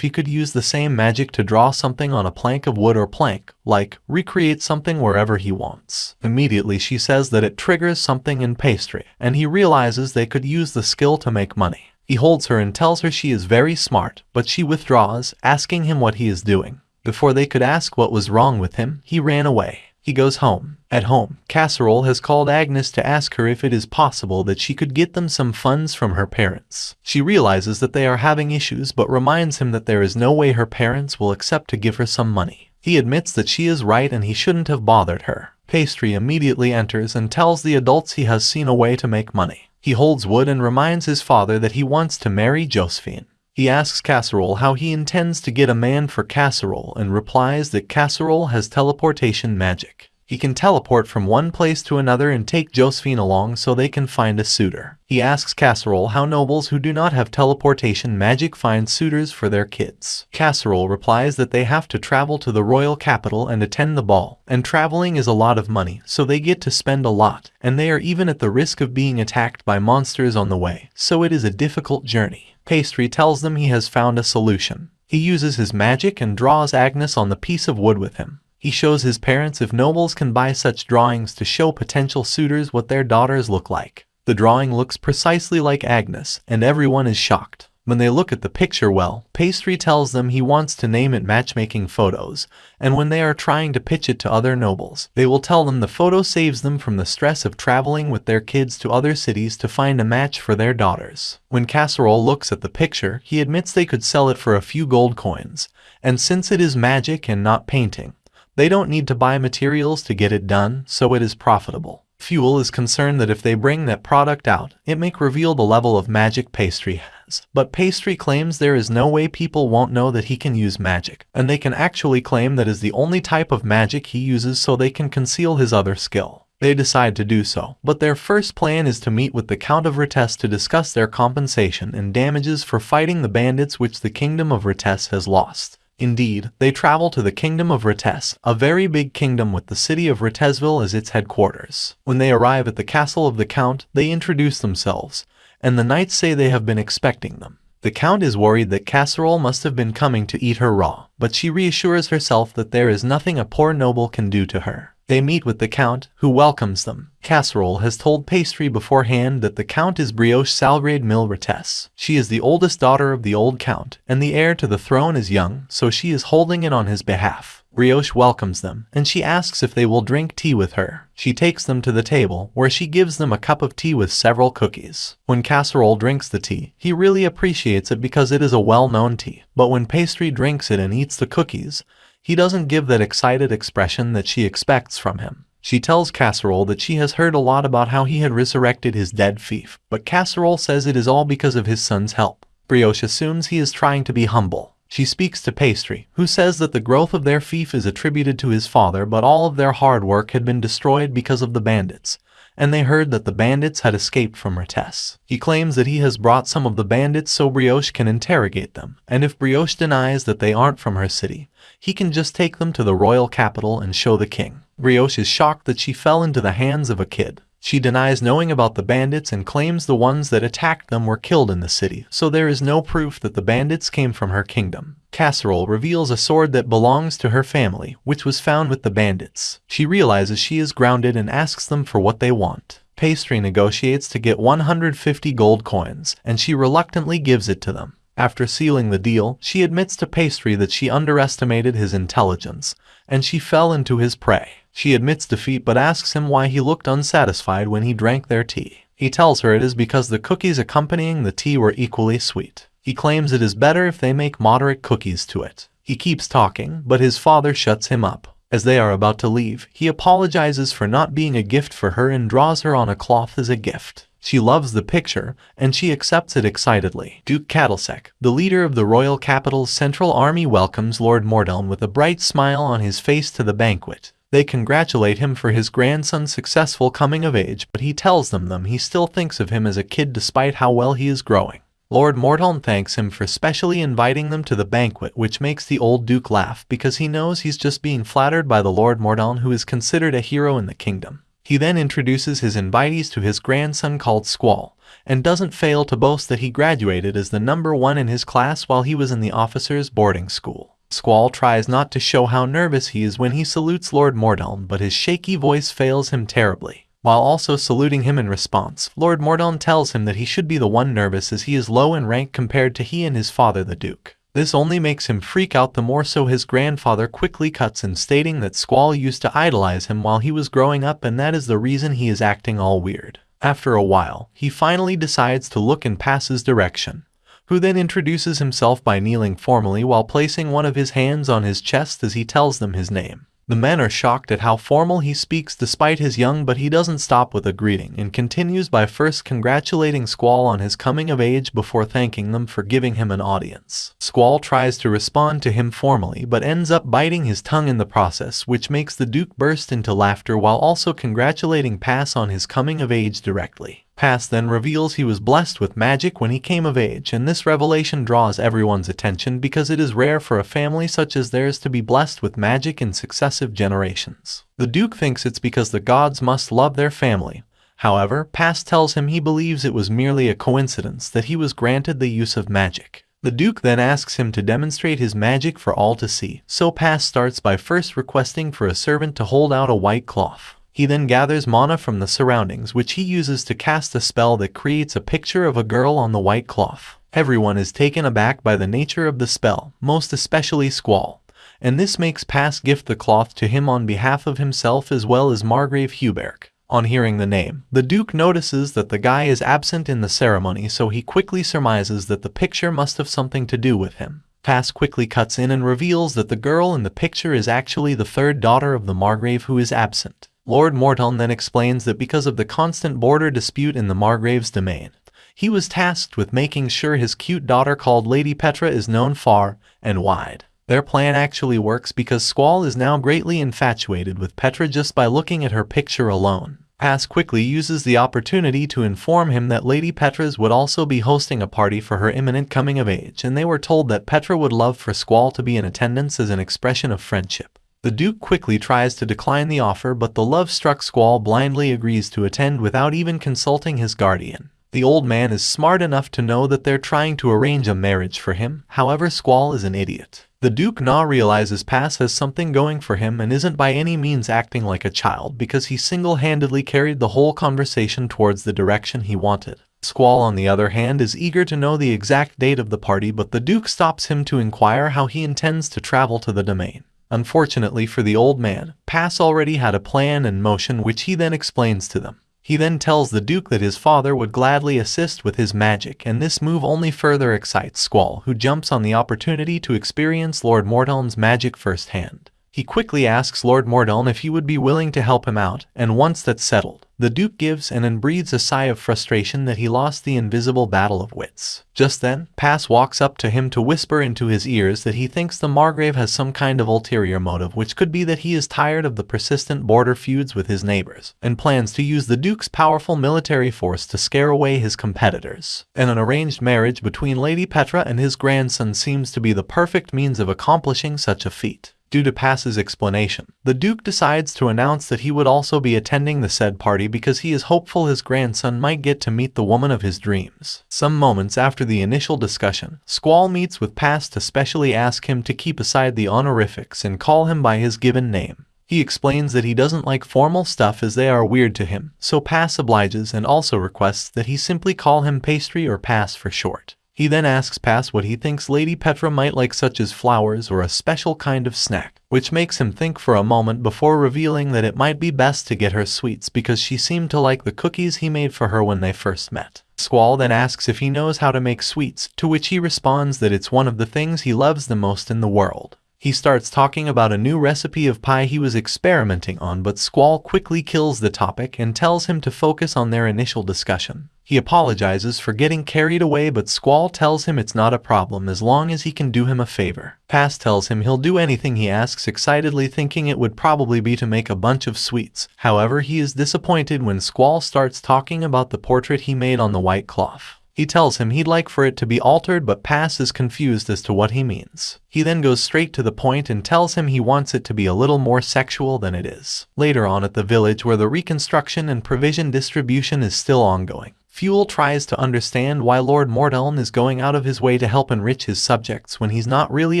he could use the same magic to draw something on a plank of wood or plank, like recreate something wherever he wants. Immediately she says that it triggers something in Pastry, and he realizes they could use the skill to make money. He holds her and tells her she is very smart, but she withdraws, asking him what he is doing. Before they could ask what was wrong with him, he ran away. He goes home. At home, Casserole has called Agnes to ask her if it is possible that she could get them some funds from her parents. She realizes that they are having issues but reminds him that there is no way her parents will accept to give her some money. He admits that she is right and he shouldn't have bothered her. Pastry immediately enters and tells the adults he has seen a way to make money. He holds wood and reminds his father that he wants to marry Josephine. He asks Casserole how he intends to get a man for Casserole and replies that Casserole has teleportation magic. He can teleport from one place to another and take Josephine along so they can find a suitor. He asks Casserole how nobles who do not have teleportation magic find suitors for their kids. Casserole replies that they have to travel to the royal capital and attend the ball, and traveling is a lot of money, so they get to spend a lot, and they are even at the risk of being attacked by monsters on the way, so it is a difficult journey. Pastry tells them he has found a solution. He uses his magic and draws Agnes on the piece of wood with him. He shows his parents if nobles can buy such drawings to show potential suitors what their daughters look like. The drawing looks precisely like Agnes, and everyone is shocked. When they look at the picture well, Pastry tells them he wants to name it Matchmaking Photos, and when they are trying to pitch it to other nobles, they will tell them the photo saves them from the stress of traveling with their kids to other cities to find a match for their daughters. When Casserole looks at the picture, he admits they could sell it for a few gold coins, and since it is magic and not painting, they don't need to buy materials to get it done, so it is profitable. Fuel is concerned that if they bring that product out, it may reveal the level of magic Pastry has. But Pastry claims there is no way people won't know that he can use magic, and they can actually claim that is the only type of magic he uses so they can conceal his other skill. They decide to do so, but their first plan is to meet with the Count of Reincarnates to discuss their compensation and damages for fighting the bandits which the Kingdom of Reincarnates has lost. Indeed, they travel to the Kingdom of Reincarnates, a very big kingdom with the city of Reincarnates as its headquarters. When they arrive at the castle of the Count, they introduce themselves, and the knights say they have been expecting them. The Count is worried that Casserole must have been coming to eat her raw, but she reassures herself that there is nothing a poor noble can do to her. They meet with the Count, who welcomes them. Casserole has told Pastry beforehand that the Count is Brioche Salgrade Mille Reincarnates. She is the oldest daughter of the old Count, and the heir to the throne is young, so she is holding it on his behalf. Brioche welcomes them, and she asks if they will drink tea with her. She takes them to the table, where she gives them a cup of tea with several cookies. When Casserole drinks the tea, he really appreciates it because it is a well-known tea. But when Pastry drinks it and eats the cookies, he doesn't give that excited expression that she expects from him. She tells Casserole that she has heard a lot about how he had resurrected his dead fief, but Casserole says it is all because of his son's help. Brioche assumes he is trying to be humble. She speaks to Pastry, who says that the growth of their fief is attributed to his father, but all of their hard work had been destroyed because of the bandits, and they heard that the bandits had escaped from Reincarnates. He claims that he has brought some of the bandits so Brioche can interrogate them, and if Brioche denies that they aren't from her city, he can just take them to the royal capital and show the king. Brioche is shocked that she fell into the hands of a kid. She denies knowing about the bandits and claims the ones that attacked them were killed in the city, so there is no proof that the bandits came from her kingdom. Casserole reveals a sword that belongs to her family, which was found with the bandits. She realizes she is grounded and asks them for what they want. Pastry negotiates to get 150 gold coins, and she reluctantly gives it to them. After sealing the deal, she admits to Pastry that she underestimated his intelligence, and she fell into his prey. She admits defeat but asks him why he looked unsatisfied when he drank their tea. He tells her it is because the cookies accompanying the tea were equally sweet. He claims it is better if they make moderate cookies to it. He keeps talking, but his father shuts him up. As they are about to leave, he apologizes for not being a gift for her and draws her on a cloth as a gift. She loves the picture, and she accepts it excitedly. Duke Candlestick, the leader of the royal capital's central army, welcomes Lord Mordelm with a bright smile on his face to the banquet. They congratulate him for his grandson's successful coming of age, but he tells them he still thinks of him as a kid despite how well he is growing. Lord Mordelm thanks him for specially inviting them to the banquet, which makes the old Duke laugh because he knows he's just being flattered by the Lord Mordelm, who is considered a hero in the kingdom. He then introduces his invitees to his grandson called Squall, and doesn't fail to boast that he graduated as the #1 in his class while he was in the officers' boarding school. Squall tries not to show how nervous he is when he salutes Lord Mordelm, but his shaky voice fails him terribly. While also saluting him in response, Lord Mordelm tells him that he should be the one nervous as he is low in rank compared to he and his father the Duke. This only makes him freak out the more, so his grandfather quickly cuts in, stating that Squall used to idolize him while he was growing up and that is the reason he is acting all weird. After a while, he finally decides to look in Pass's direction, who then introduces himself by kneeling formally while placing one of his hands on his chest as he tells them his name. The men are shocked at how formal he speaks despite his young, but he doesn't stop with a greeting and continues by first congratulating Squall on his coming of age before thanking them for giving him an audience. Squall tries to respond to him formally but ends up biting his tongue in the process, which makes the Duke burst into laughter while also congratulating Pass on his coming of age directly. Pass then reveals he was blessed with magic when he came of age, and this revelation draws everyone's attention because it is rare for a family such as theirs to be blessed with magic in successive generations. The Duke thinks it's because the gods must love their family. However, Pass tells him he believes it was merely a coincidence that he was granted the use of magic. The Duke then asks him to demonstrate his magic for all to see, so Pass starts by first requesting for a servant to hold out a white cloth. He then gathers mana from the surroundings, which he uses to cast a spell that creates a picture of a girl on the white cloth. Everyone is taken aback by the nature of the spell, most especially Squall, and this makes Pass gift the cloth to him on behalf of himself as well as Margrave Hubert. On hearing the name, the Duke notices that the guy is absent in the ceremony, so he quickly surmises that the picture must have something to do with him. Pass quickly cuts in and reveals that the girl in the picture is actually the third daughter of the Margrave who is absent. Lord Mordelm then explains that because of the constant border dispute in the Margrave's domain, he was tasked with making sure his cute daughter called Lady Petra is known far and wide. Their plan actually works because Squall is now greatly infatuated with Petra just by looking at her picture alone. Pass quickly uses the opportunity to inform him that Lady Petra's would also be hosting a party for her imminent coming of age, and they were told that Petra would love for Squall to be in attendance as an expression of friendship. The Duke quickly tries to decline the offer, but the love-struck Squall blindly agrees to attend without even consulting his guardian. The old man is smart enough to know that they're trying to arrange a marriage for him, however Squall is an idiot. The Duke now realizes Pass has something going for him and isn't by any means acting like a child because he single-handedly carried the whole conversation towards the direction he wanted. Squall, on the other hand, is eager to know the exact date of the party, but the Duke stops him to inquire how he intends to travel to the domain. Unfortunately for the old man, Pass already had a plan in motion which he then explains to them. He then tells the Duke that his father would gladly assist with his magic, and this move only further excites Squall, who jumps on the opportunity to experience Lord Mordelm's magic firsthand. He quickly asks Lord Mordelm if he would be willing to help him out, and once that's settled, the Duke gives in and breathes a sigh of frustration that he lost the invisible battle of wits. Just then, Pass walks up to him to whisper into his ears that he thinks the Margrave has some kind of ulterior motive, which could be that he is tired of the persistent border feuds with his neighbors, and plans to use the Duke's powerful military force to scare away his competitors. And an arranged marriage between Lady Petra and his grandson seems to be the perfect means of accomplishing such a feat. Due to Pass's explanation, the Duke decides to announce that he would also be attending the said party because he is hopeful his grandson might get to meet the woman of his dreams. Some moments after the initial discussion, Squall meets with Pass to specially ask him to keep aside the honorifics and call him by his given name. He explains that he doesn't like formal stuff as they are weird to him, so Pass obliges and also requests that he simply call him Pastry or Pass for short. He then asks Pass what he thinks Lady Petra might like, such as flowers or a special kind of snack, which makes him think for a moment before revealing that it might be best to get her sweets because she seemed to like the cookies he made for her when they first met. Squall then asks if he knows how to make sweets, to which he responds that it's one of the things he loves the most in the world. He starts talking about a new recipe of pie he was experimenting on, but Squall quickly kills the topic and tells him to focus on their initial discussion. He apologizes for getting carried away, but Squall tells him it's not a problem as long as he can do him a favor. Pass tells him he'll do anything he asks, excitedly thinking it would probably be to make a bunch of sweets. However, he is disappointed when Squall starts talking about the portrait he made on the white cloth. He tells him he'd like for it to be altered, but Pass is confused as to what he means. He then goes straight to the point and tells him he wants it to be a little more sexual than it is. Later on at the village where the reconstruction and provision distribution is still ongoing, Fuel tries to understand why Lord Mordeln is going out of his way to help enrich his subjects when he's not really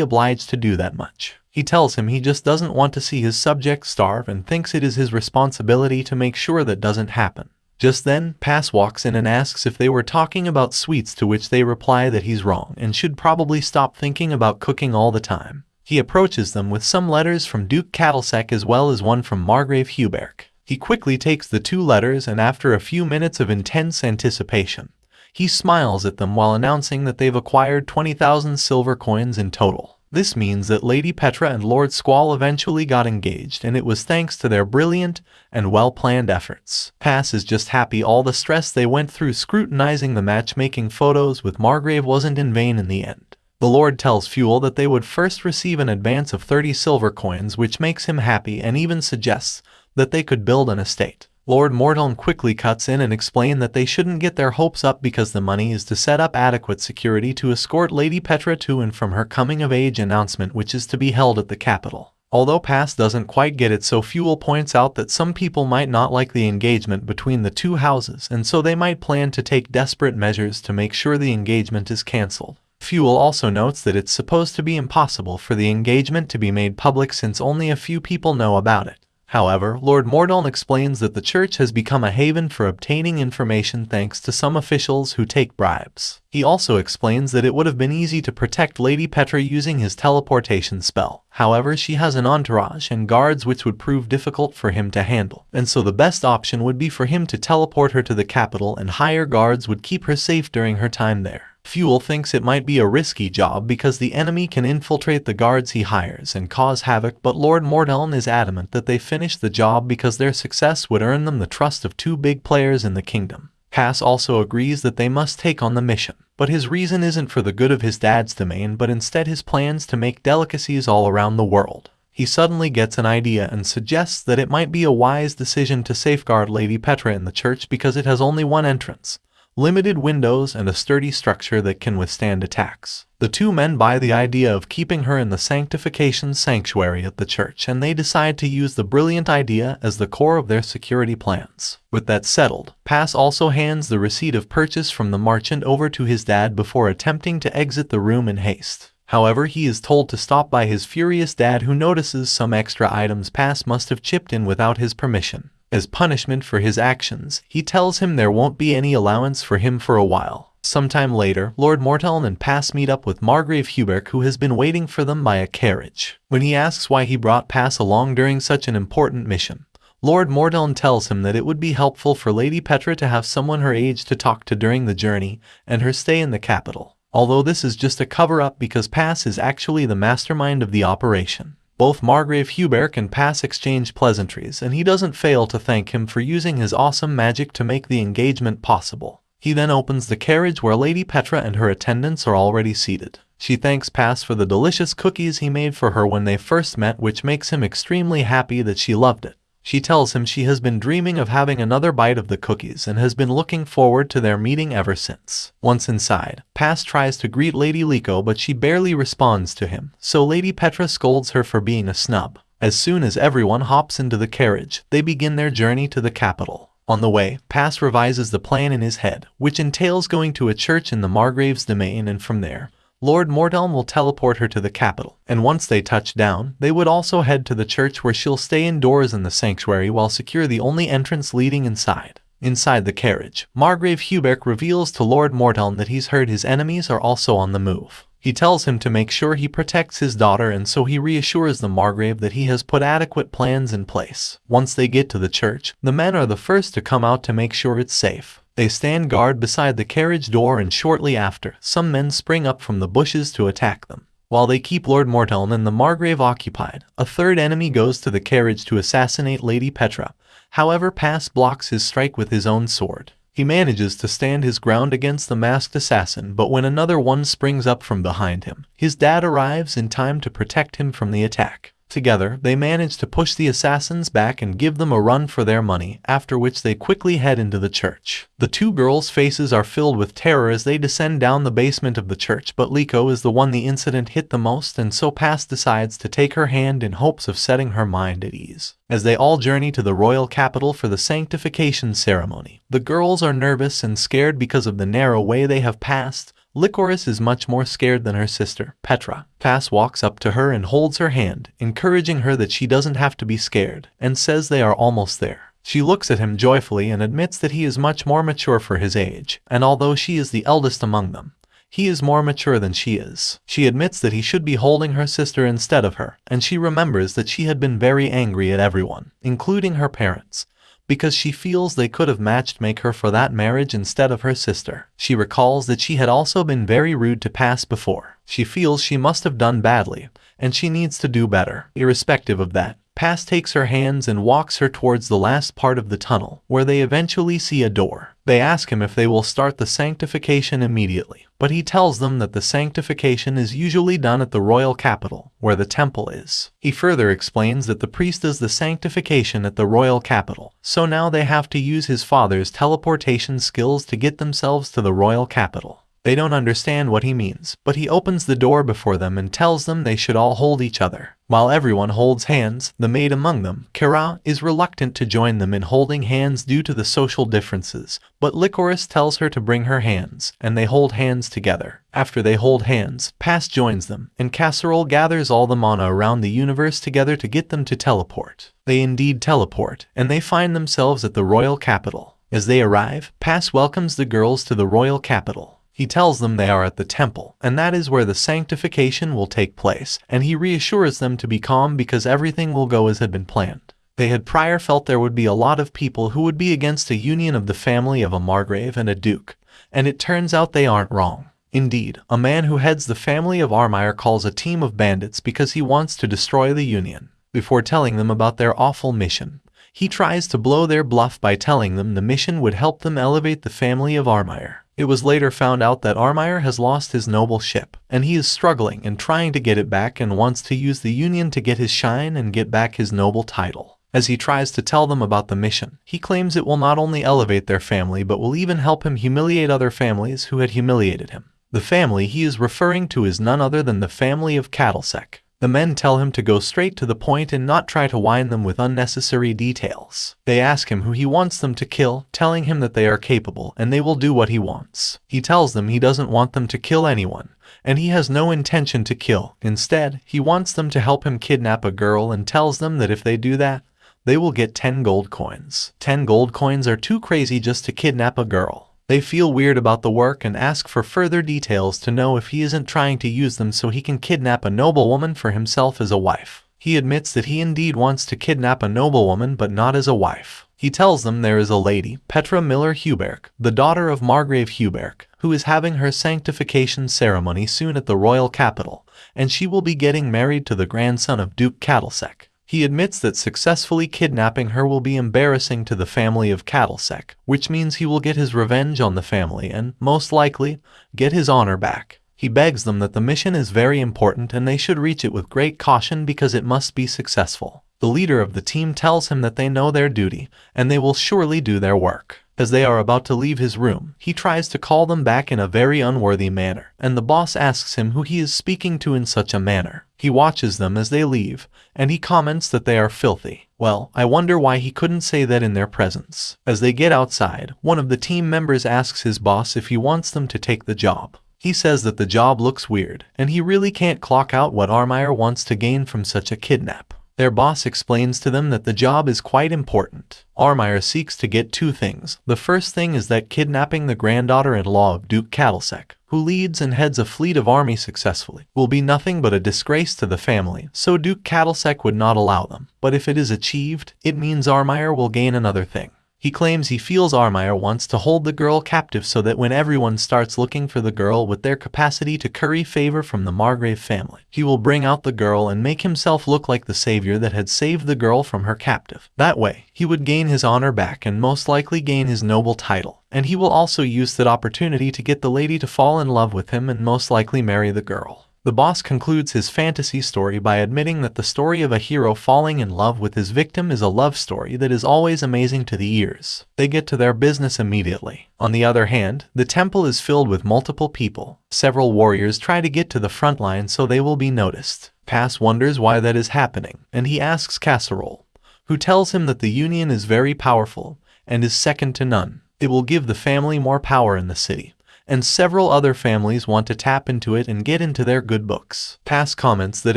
obliged to do that much. He tells him he just doesn't want to see his subjects starve and thinks it is his responsibility to make sure that doesn't happen. Just then, Pass walks in and asks if they were talking about sweets, to which they reply that he's wrong and should probably stop thinking about cooking all the time. He approaches them with some letters from Duke Cattlesec as well as one from Margrave Huberc. He quickly takes the 2 letters and after a few minutes of intense anticipation, he smiles at them while announcing that they've acquired 20,000 silver coins in total. This means that Lady Petra and Lord Squall eventually got engaged, and it was thanks to their brilliant and well-planned efforts. Pass is just happy all the stress they went through scrutinizing the matchmaking photos with Margrave wasn't in vain in the end. The Lord tells Fuel that they would first receive an advance of 30 silver coins, which makes him happy, and even suggests that they could build an estate. Lord Mordeln quickly cuts in and explains that they shouldn't get their hopes up because the money is to set up adequate security to escort Lady Petra to and from her coming-of-age announcement, which is to be held at the capital. Although Pass doesn't quite get it, so Fuel points out that some people might not like the engagement between the 2 houses, and so they might plan to take desperate measures to make sure the engagement is cancelled. Fuel also notes that it's supposed to be impossible for the engagement to be made public since only a few people know about it. However, Lord Mordeln explains that the church has become a haven for obtaining information thanks to some officials who take bribes. He also explains that it would have been easy to protect Lady Petra using his teleportation spell. However, she has an entourage and guards which would prove difficult for him to handle, and so the best option would be for him to teleport her to the capital, and hire guards would keep her safe during her time there. Fuel thinks it might be a risky job because the enemy can infiltrate the guards he hires and cause havoc, but Lord Mordeln is adamant that they finish the job because their success would earn them the trust of 2 big players in the kingdom. Pass also agrees that they must take on the mission, but his reason isn't for the good of his dad's domain but instead his plans to make delicacies all around the world. He suddenly gets an idea and suggests that it might be a wise decision to safeguard Lady Petra in the church because it has only 1 entrance, limited windows, and a sturdy structure that can withstand attacks. The 2 men buy the idea of keeping her in the sanctification sanctuary at the church, and they decide to use the brilliant idea as the core of their security plans. With that settled, Pass also hands the receipt of purchase from the merchant over to his dad before attempting to exit the room in haste. However, he is told to stop by his furious dad, who notices some extra items Pass must have chipped in without his permission. As punishment for his actions, he tells him there won't be any allowance for him for a while. Sometime later, Lord Mordeln and Pass meet up with Margrave Huberc, who has been waiting for them by a carriage. When he asks why he brought Pass along during such an important mission, Lord Mordeln tells him that it would be helpful for Lady Petra to have someone her age to talk to during the journey and her stay in the capital. Although this is just a cover-up because Pass is actually the mastermind of the operation. Both Margrave Huberc and Pass exchange pleasantries, and he doesn't fail to thank him for using his awesome magic to make the engagement possible. He then opens the carriage where Lady Petra and her attendants are already seated. She thanks Pass for the delicious cookies he made for her when they first met, which makes him extremely happy that she loved it. She tells him she has been dreaming of having another bite of the cookies and has been looking forward to their meeting ever since. Once inside, Pass tries to greet Lady Liko, but she barely responds to him, so Lady Petra scolds her for being a snub. As soon as everyone hops into the carriage, they begin their journey to the capital. On the way, Pass revises the plan in his head, which entails going to a church in the Margrave's domain, and from there, Lord Mordeln will teleport her to the capital, and once they touch down, they would also head to the church where she'll stay indoors in the sanctuary while secure the only entrance leading inside. Inside the carriage, Margrave Huberc reveals to Lord Mordeln that he's heard his enemies are also on the move. He tells him to make sure he protects his daughter, and so he reassures the Margrave that he has put adequate plans in place. Once they get to the church, the men are the first to come out to make sure it's safe. They stand guard beside the carriage door, and shortly after, some men spring up from the bushes to attack them. While they keep Lord Mordeln and the Margrave occupied, a 3rd enemy goes to the carriage to assassinate Lady Petra. However, Pass blocks his strike with his own sword. He manages to stand his ground against the masked assassin, but when another one springs up from behind him, his dad arrives in time to protect him from the attack. Together, they manage to push the assassins back and give them a run for their money, after which they quickly head into the church. The two girls' faces are filled with terror as they descend down the basement of the church, but Liko is the one the incident hit the most, and so Pass decides to take her hand in hopes of setting her mind at ease. As they all journey to the royal capital for the sanctification ceremony, the girls are nervous and scared because of the narrow way they have passed. Licorice is much more scared than her sister, Petra. Pass walks up to her and holds her hand, encouraging her that she doesn't have to be scared, and says they are almost there. She looks at him joyfully and admits that he is much more mature for his age, and although she is the eldest among them, he is more mature than she is. She admits that he should be holding her sister instead of her, and she remembers that she had been very angry at everyone, including her parents, because she feels they could have matched her for that marriage instead of her sister. She recalls that she had also been very rude to Pass before. She feels she must have done badly, and she needs to do better. Irrespective of that, Pass takes her hands and walks her towards the last part of the tunnel, where they eventually see a door. They ask him if they will start the sanctification immediately, but he tells them that the sanctification is usually done at the royal capital, where the temple is. He further explains that the priest does the sanctification at the royal capital, so now they have to use his father's teleportation skills to get themselves to the royal capital. They don't understand what he means, but he opens the door before them and tells them they should all hold each other. While everyone holds hands, the maid among them, Kara, is reluctant to join them in holding hands due to the social differences, but Licorice tells her to bring her hands, and they hold hands together. After they hold hands, Pass joins them, and Casserole gathers all the mana around the universe together to get them to teleport. They indeed teleport, and they find themselves at the royal capital. As they arrive, Pass welcomes the girls to the royal capital. He tells them they are at the temple, and that is where the sanctification will take place, and he reassures them to be calm because everything will go as had been planned. They had prior felt there would be a lot of people who would be against a union of the family of a margrave and a duke, and it turns out they aren't wrong. Indeed, a man who heads the family of Armire calls a team of bandits because he wants to destroy the union. Before telling them about their awful mission, he tries to blow their bluff by telling them the mission would help them elevate the family of Armire. It was later found out that Armire has lost his noble ship, and he is struggling and trying to get it back and wants to use the Union to get his shine and get back his noble title. As he tries to tell them about the mission, he claims it will not only elevate their family but will even help him humiliate other families who had humiliated him. The family he is referring to is none other than the family of Cattlesec. The men tell him to go straight to the point and not try to wind them with unnecessary details. They ask him who he wants them to kill, telling him that they are capable and they will do what he wants. He tells them he doesn't want them to kill anyone, and he has no intention to kill. Instead, he wants them to help him kidnap a girl and tells them that if they do that, they will get 10 gold coins. 10 gold coins are too crazy just to kidnap a girl. They feel weird about the work and ask for further details to know if he isn't trying to use them so he can kidnap a noblewoman for himself as a wife. He admits that he indeed wants to kidnap a noblewoman but not as a wife. He tells them there is a lady, Petra Miller Huberk, the daughter of Margrave Huberk, who is having her sanctification ceremony soon at the royal capital, and she will be getting married to the grandson of Duke Cattlesec. He admits that successfully kidnapping her will be embarrassing to the family of Cattlesec, which means he will get his revenge on the family and, most likely, get his honor back. He begs them that the mission is very important and they should reach it with great caution because it must be successful. The leader of the team tells him that they know their duty, and they will surely do their work. As they are about to leave his room, he tries to call them back in a very unworthy manner, and the boss asks him who he is speaking to in such a manner. He watches them as they leave, and he comments that they are filthy. Well, I wonder why he couldn't say that in their presence. As they get outside, one of the team members asks his boss if he wants them to take the job. He says that the job looks weird, and he really can't clock out what Armire wants to gain from such a kidnap. Their boss explains to them that the job is quite important. Armire seeks to get 2 things. The first thing is that kidnapping the granddaughter-in-law of Duke Cattlesec, who leads and heads a fleet of army successfully, will be nothing but a disgrace to the family, so Duke Cattlesec would not allow them. But if it is achieved, it means Armire will gain another thing. He claims he feels Armire wants to hold the girl captive so that when everyone starts looking for the girl with their capacity to curry favor from the Margrave family, he will bring out the girl and make himself look like the savior that had saved the girl from her captive. That way, he would gain his honor back and most likely gain his noble title, and he will also use that opportunity to get the lady to fall in love with him and most likely marry the girl. The boss concludes his fantasy story by admitting that the story of a hero falling in love with his victim is a love story that is always amazing to the ears. They get to their business immediately. On the other hand, the temple is filled with multiple people. Several warriors try to get to the front line so they will be noticed. Pass wonders why that is happening, and he asks Casserole, who tells him that the Union is very powerful and is second to none. It will give the family more power in the city, and several other families want to tap into it and get into their good books. Pass comments that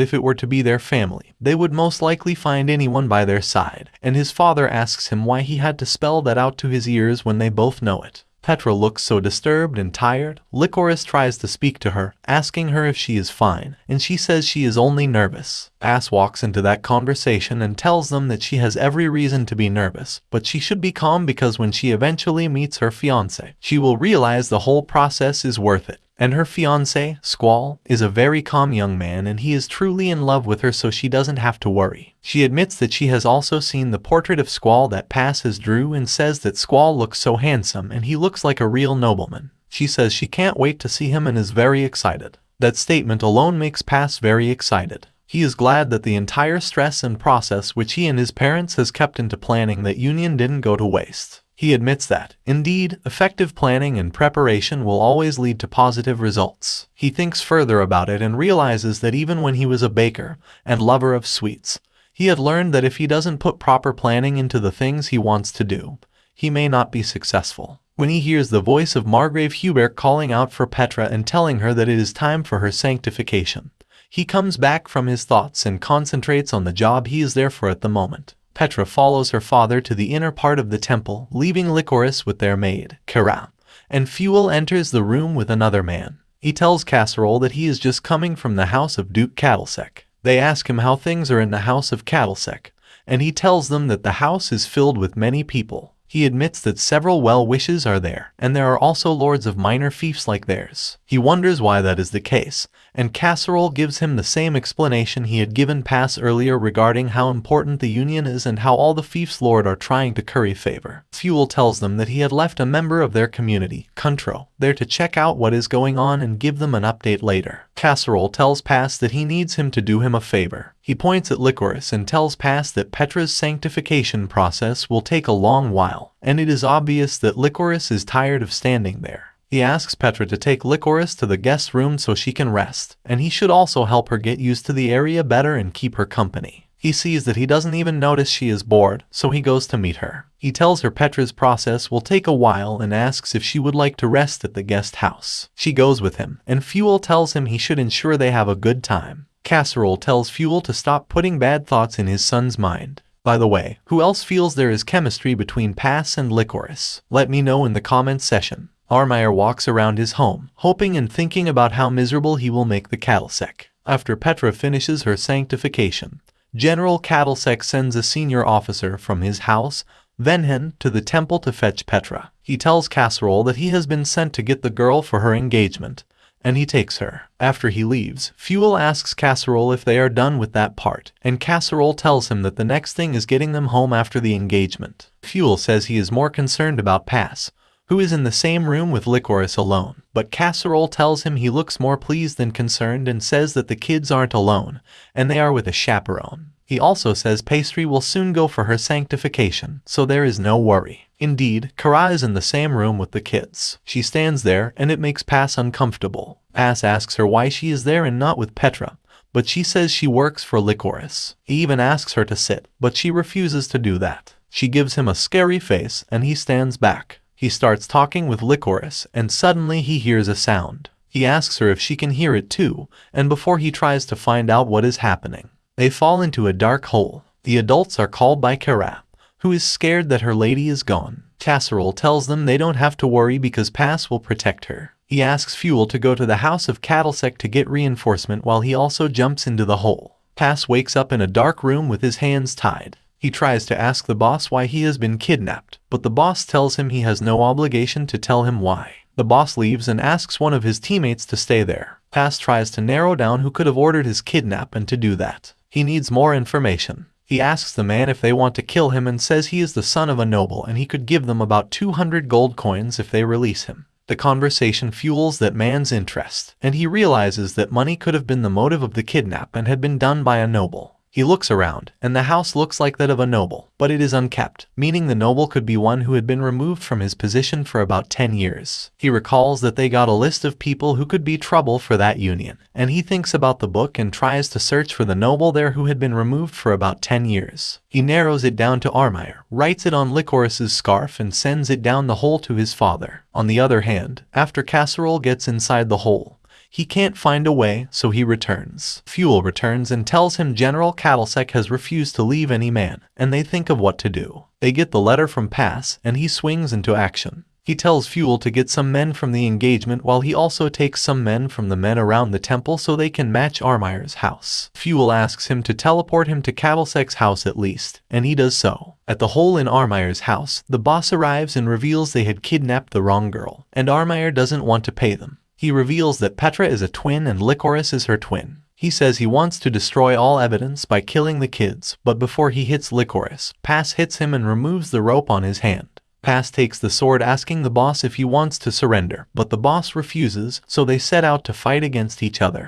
if it were to be their family, they would most likely find anyone by their side, and his father asks him why he had to spell that out to his ears when they both know it. Petra looks so disturbed and tired. Licorice tries to speak to her, asking her if she is fine, and she says she is only nervous. Pass walks into that conversation and tells them that she has every reason to be nervous, but she should be calm because when she eventually meets her fiancé, she will realize the whole process is worth it. And her fiancé, Squall, is a very calm young man and he is truly in love with her, so she doesn't have to worry. She admits that she has also seen the portrait of Squall that Pass has drew and says that Squall looks so handsome and he looks like a real nobleman. She says she can't wait to see him and is very excited. That statement alone makes Pass very excited. He is glad that the entire stress and process which he and his parents has kept into planning that union didn't go to waste. He admits that, indeed, effective planning and preparation will always lead to positive results. He thinks further about it and realizes that even when he was a baker and lover of sweets, he had learned that if he doesn't put proper planning into the things he wants to do, he may not be successful. When he hears the voice of Margrave Hubert calling out for Petra and telling her that it is time for her sanctification, he comes back from his thoughts and concentrates on the job he is there for at the moment. Petra follows her father to the inner part of the temple, leaving Licorice with their maid, Kara, and Fuel enters the room with another man. He tells Casserole that he is just coming from the house of Duke Cattlesec. They ask him how things are in the house of Cattlesec, and he tells them that the house is filled with many people. He admits that several well-wishes are there, and there are also lords of minor fiefs like theirs. He wonders why that is the case, and Casserole gives him the same explanation he had given Pass earlier regarding how important the union is and how all the fiefs lord are trying to curry favor. Fuel tells them that he had left a member of their community, Contro, there to check out what is going on and give them an update later. Casserole tells Pass that he needs him to do him a favor. He points at Licorice and tells Pass that Petra's sanctification process will take a long while, and it is obvious that Licorice is tired of standing there. He asks Petra to take Licorice to the guest room so she can rest, and he should also help her get used to the area better and keep her company. He sees that he doesn't even notice she is bored, so he goes to meet her. He tells her Petra's process will take a while and asks if she would like to rest at the guest house. She goes with him, and Fuel tells him he should ensure they have a good time. Casserole tells Fuel to stop putting bad thoughts in his son's mind. By the way, who else feels there is chemistry between Pass and Licorice? Let me know in the comments section. Armire walks around his home, hoping and thinking about how miserable he will make the Cattlesec. After Petra finishes her sanctification, General Cattlesec sends a senior officer from his house, Venhen, to the temple to fetch Petra. He tells Casserole that he has been sent to get the girl for her engagement, and he takes her. After he leaves, Fuel asks Casserole if they are done with that part, and Casserole tells him that the next thing is getting them home after the engagement. Fuel says he is more concerned about Pass, who is in the same room with Licorice alone, but Casserole tells him he looks more pleased than concerned and says that the kids aren't alone, and they are with a chaperone. He also says Pastry will soon go for her sanctification, so there is no worry. Indeed, Kara is in the same room with the kids. She stands there, and it makes Pass uncomfortable. Pass asks her why she is there and not with Petra, but she says she works for Licorice. He even asks her to sit, but she refuses to do that. She gives him a scary face, and he stands back. He starts talking with Licorice, and suddenly he hears a sound. He asks her if she can hear it too, and before he tries to find out what is happening, they fall into a dark hole. The adults are called by Kara, who is scared that her lady is gone. Casserole tells them they don't have to worry because Pass will protect her. He asks Fuel to go to the house of Cattlesec to get reinforcement while he also jumps into the hole. Pass wakes up in a dark room with his hands tied. He tries to ask the boss why he has been kidnapped, but the boss tells him he has no obligation to tell him why. The boss leaves and asks one of his teammates to stay there. Pass tries to narrow down who could have ordered his kidnap, and to do that, he needs more information. He asks the man if they want to kill him and says he is the son of a noble and he could give them about 200 gold coins if they release him. The conversation fuels that man's interest, and he realizes that money could have been the motive of the kidnap and had been done by a noble. He looks around, and the house looks like that of a noble, but it is unkept, meaning the noble could be one who had been removed from his position for about 10 years. He recalls that they got a list of people who could be trouble for that union, and he thinks about the book and tries to search for the noble there who had been removed for about 10 years. He narrows it down to Armire, writes it on Licorice's scarf and sends it down the hole to his father. On the other hand, after Casserole gets inside the hole, he can't find a way, so he returns. Fuel returns and tells him General Cattlesec has refused to leave any man, and they think of what to do. They get the letter from Pass, and he swings into action. He tells Fuel to get some men from the engagement while he also takes some men from the men around the temple so they can match Armire's house. Fuel asks him to teleport him to Cattlesec's house at least, and he does so. At the hole in Armire's house, the boss arrives and reveals they had kidnapped the wrong girl, and Armire doesn't want to pay them. He reveals that Petra is a twin and Licorice is her twin. He says he wants to destroy all evidence by killing the kids, but before he hits Licorice, Pass hits him and removes the rope on his hand. Pass takes the sword asking the boss if he wants to surrender, but the boss refuses, so they set out to fight against each other.